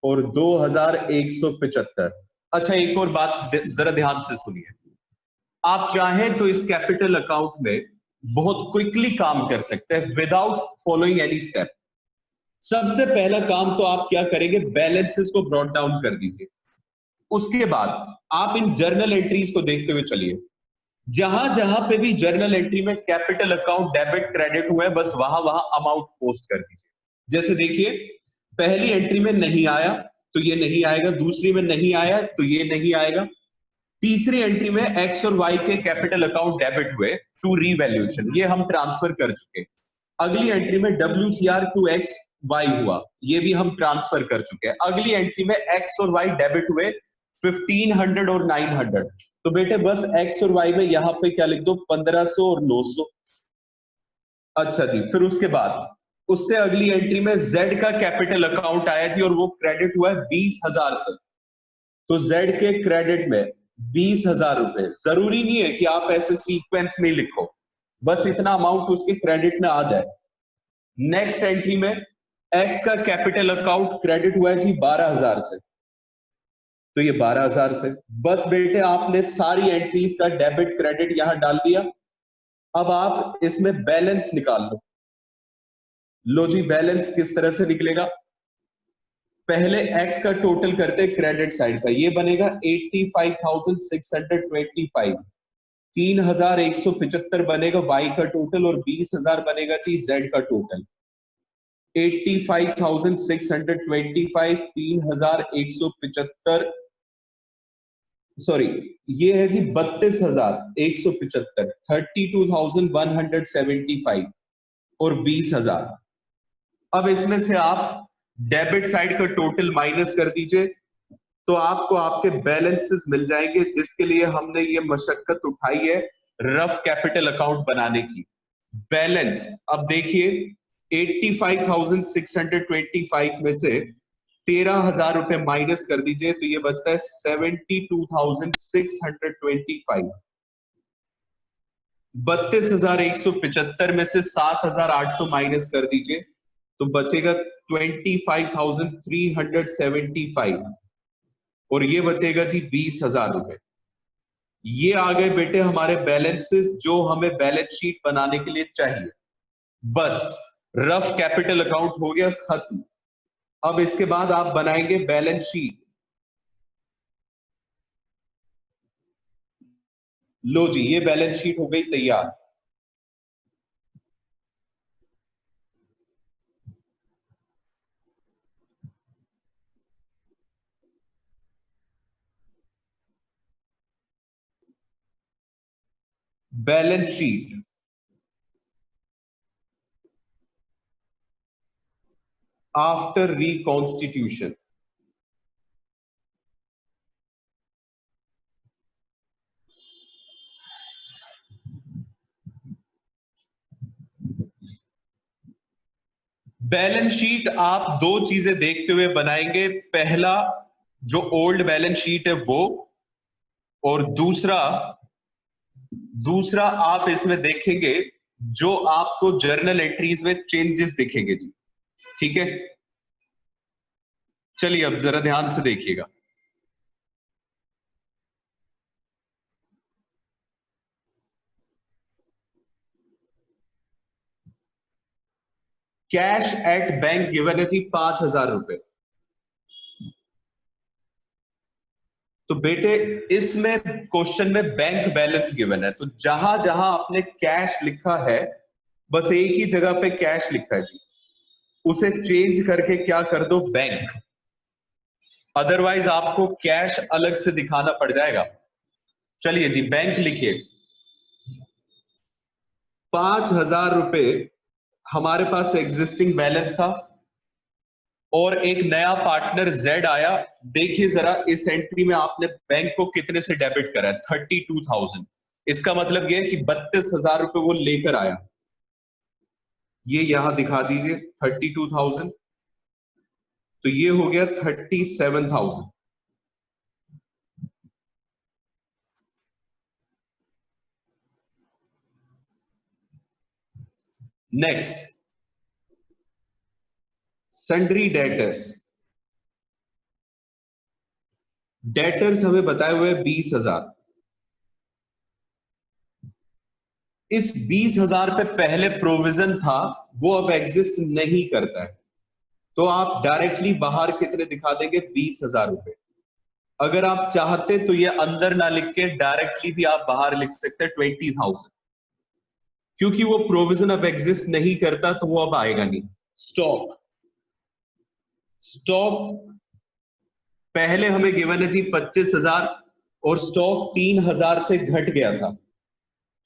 और 2,175। अच्छा, एक और बात जरा ध्यान से सुनिए, आप चाहें तो इस कैपिटल अकाउंट में बहुत क्विकली काम कर सकते हैं विदाउट फॉलोइंग एनी स्टेप। सबसे पहला काम तो आप क्या करेंगे, बैलेंसेस को ब्रॉट डाउन कर दीजिए। उसके बाद आप इन जर्नल एंट्रीज को देखते हुए चलिए, जहां जहां पे भी जर्नल एंट्री में कैपिटल अकाउंट डेबिट क्रेडिट हुआ है, बस वहां वहां अमाउंट पोस्ट कर दीजिए। जैसे देखिए, पहली एंट्री में नहीं आया तो ये नहीं आएगा, दूसरी में नहीं आया तो ये नहीं आएगा, तीसरी एंट्री में एक्स और वाई के कैपिटल अकाउंट डेबिट हुए टू रीवैल्यूएशन, ये हम ट्रांसफर कर चुके। अगली एंट्री में WCR टू एक्स वाई हुआ, ये भी हम ट्रांसफर कर चुके हैं। अगली एंट्री में एक्स और वाई डेबिट हुए 1500 और 900, तो बेटे बस एक्स और वाई में यहां पे क्या लिख दो, 1500 और 900। अच्छा जी, फिर उसके बाद उससे अगली एंट्री में जेड का कैपिटल अकाउंट आया जी, और वो क्रेडिट हुआ है 20,000 से। तो जेड के क्रेडिट में 20,000 रुपए। जरूरी नहीं है कि आप ऐसे सीक्वेंस में लिखो, बस इतना अमाउंट उसके क्रेडिट में आ जाए। नेक्स्ट एंट्री में एक्स का कैपिटल अकाउंट क्रेडिट हुआ है जी 12,000 से, तो ये 12,000 से। बस बेटे आपने सारी एंट्रीज का डेबिट क्रेडिट यहां डाल दिया। अब आप इसमें बैलेंस निकाल लो। लो जी, बैलेंस किस तरह से निकलेगा, पहले एक्स का टोटल करते क्रेडिट साइड का, ये बनेगा 85,625, 3,175 बनेगा वाई का टोटल, और 20,000 बनेगा जी जेड का टोटल। 85,625, 3,175, सॉरी ये है जी 32,175, 32,175 और 20,000। अब इसमें से आप डेबिट साइड का टोटल माइनस कर दीजिए, तो आपको आपके बैलेंसेस मिल जाएंगे, जिसके लिए हमने ये मशक्कत उठाई है रफ कैपिटल अकाउंट बनाने की। बैलेंस अब देखिए, 85,625 में से 13,000 रुपए माइनस कर दीजिए, तो ये बचता है 72,625। 32,175 में से 7,800 माइनस कर दीजिए, तो बचेगा 25,375, और ये बचेगा जी 20,000 रुपए। ये आ गए बेटे हमारे बैलेंसेस जो हमें बैलेंस शीट बनाने के लिए चाहिए। बस रफ कैपिटल अकाउंट हो गया खत्म। अब इसके बाद आप बनाएंगे बैलेंस शीट। लो जी, ये बैलेंस शीट हो गई तैयार। Balance sheet after reconstitution. Balance sheet आप दो चीजें देखते हुए बनाएंगे, पहला जो ओल्ड बैलेंस शीट है वो, और दूसरा दूसरा आप इसमें देखेंगे जो आपको जर्नल एंट्रीज में चेंजेस दिखेंगे जी। ठीक है, चलिए अब जरा ध्यान से देखिएगा। कैश एट बैंक गिवन है जी 5,000 रुपए। तो बेटे इसमें क्वेश्चन में बैंक बैलेंस गिवन है, तो जहां जहां आपने कैश लिखा है, बस एक ही जगह पे कैश लिखा है जी, उसे चेंज करके क्या कर दो बैंक, अदरवाइज आपको कैश अलग से दिखाना पड़ जाएगा। चलिए जी, बैंक लिखिए। 5,000 रुपए हमारे पास एग्जिस्टिंग बैलेंस था, और एक नया पार्टनर जेड आया। देखिए जरा इस एंट्री में आपने बैंक को कितने से डेबिट करा है, 32,000। इसका मतलब यह है कि 32,000 रुपए वो लेकर आया। ये यहां दिखा दीजिए 32,000, तो ये हो गया 37,000। Next, sundry debtors. डेटर्स हमें बताए हुए 20,000। इस 20,000 पे पहले प्रोविजन था, वो अब एग्जिस्ट नहीं करता है, तो आप डायरेक्टली बाहर कितने दिखा देंगे, 20,000 रुपए। अगर आप चाहते तो ये अंदर ना लिख के डायरेक्टली भी आप बाहर लिख सकते हैं 20,000, क्योंकि वो प्रोविजन अब एग्जिस्ट नहीं करता, तो वो अब आएगा नहीं। स्टॉक, स्टॉक पहले हमें गिवन है जी 25,000, और स्टॉक 3,000 से घट गया था,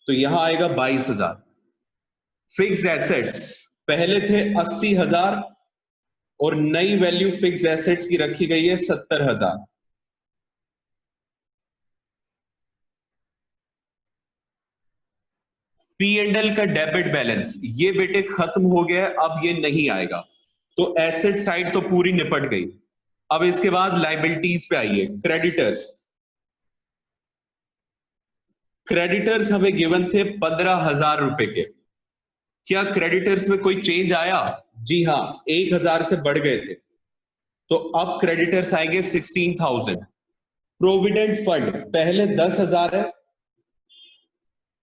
तो यहां आएगा 22,000। फिक्स एसेट्स पहले थे 80,000 और नई वैल्यू फिक्स एसेट्स की रखी गई है 70,000। पी एंड एल का डेबिट बैलेंस ये बेटे खत्म हो गया है, अब ये नहीं आएगा। तो एसेट साइड तो पूरी निपट गई। अब इसके बाद लाइबिलिटीज पे आइए। क्रेडिटर्स, क्रेडिटर्स हमें गिवन थे 15,000 रुपए के। क्या क्रेडिटर्स में कोई चेंज आया? जी हां, 1,000 से बढ़ गए थे, तो अब क्रेडिटर्स आएंगे 16,000। प्रोविडेंट फंड पहले 10,000 है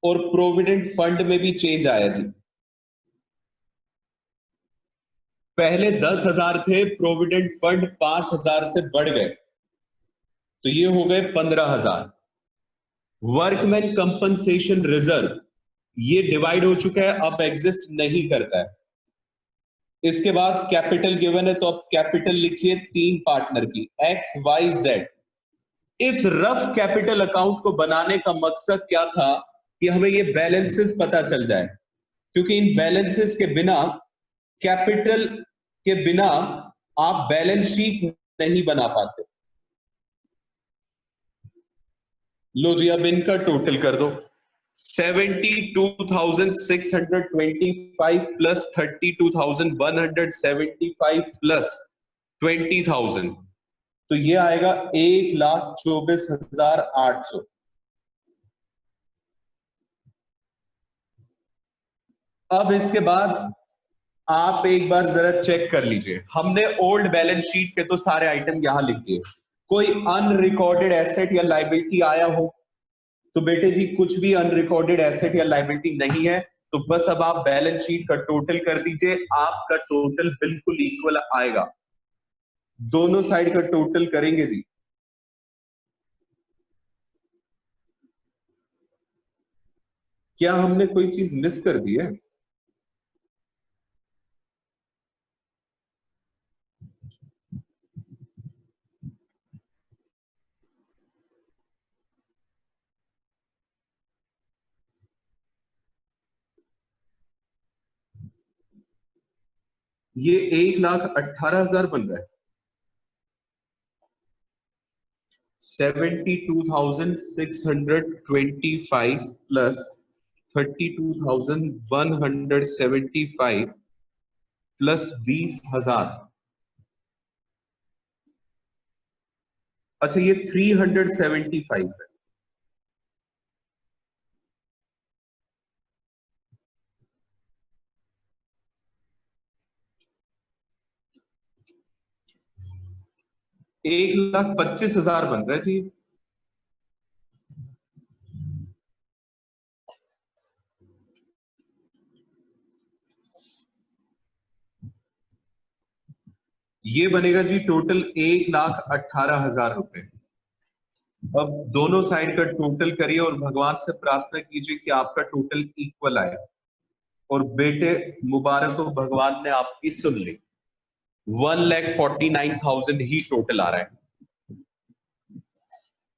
और प्रोविडेंट फंड में भी चेंज आया जी। पहले 10,000 थे, प्रोविडेंट फंड 5,000 से बढ़ गए, तो ये हो गए 15,000। वर्कमैन कंपनसेशन रिजर्व ये डिवाइड हो चुका है, अब एग्जिस्ट नहीं करता है। इसके बाद कैपिटल गिवन है, तो अब कैपिटल लिखिए 3 पार्टनर की, एक्स वाई जेड। इस रफ कैपिटल अकाउंट को बनाने का मकसद क्या था कि हमें ये बैलेंसेस पता चल जाए, क्योंकि इन बैलेंसेस के बिना, कैपिटल के बिना आप बैलेंस शीट नहीं बना पाते। लो जी, अब इनका टोटल कर दो। 72,625 प्लस 32,175 प्लस 20,000, तो ये आएगा 1,24,800। अब इसके बाद आप एक बार जरा चेक कर लीजिए, हमने ओल्ड बैलेंस शीट के तो सारे आइटम यहां लिख दिए। कोई अनरिकॉर्डेड एसेट या लाइबिलिटी आया हो तो बेटे जी कुछ भी अनरिकॉर्डेड एसेट या लाइबिलिटी नहीं है, तो बस अब आप बैलेंस शीट का टोटल कर दीजिए, आपका टोटल बिल्कुल इक्वल आएगा। दोनों साइड का टोटल करेंगे जी। क्या हमने कोई चीज मिस कर दी है? ये 1,18,000 बन रहा है। 72,625 प्लस 32,175 प्लस 20,000। अच्छा, ये 375 है। एक लाख 25,000 बन रहा है जी। ये बनेगा जी टोटल 1,18,000 रुपए। अब दोनों साइड का टोटल करिए और भगवान से प्रार्थना कीजिए कि आपका टोटल इक्वल आए। और बेटे मुबारक हो, भगवान ने आपकी सुन ली। 1,49,000 ही टोटल आ रहा है।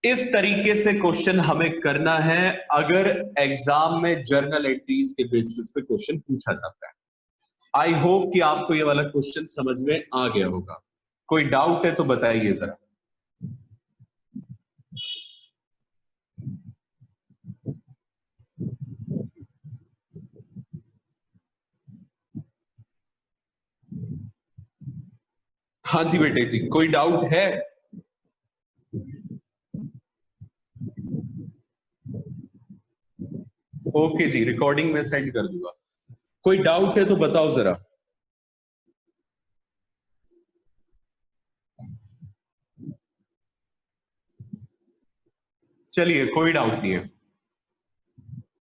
इस तरीके से क्वेश्चन हमें करना है अगर एग्जाम में जर्नल एंट्रीज के बेसिस पे क्वेश्चन पूछा जाता है। आई होप कि आपको ये वाला क्वेश्चन समझ में आ गया होगा। कोई डाउट है तो बताइए जरा। हाँ जी बेटे जी, कोई डाउट है? ओके जी, रिकॉर्डिंग में सेंड कर दूंगा। कोई डाउट है तो बताओ जरा। चलिए, कोई डाउट नहीं है।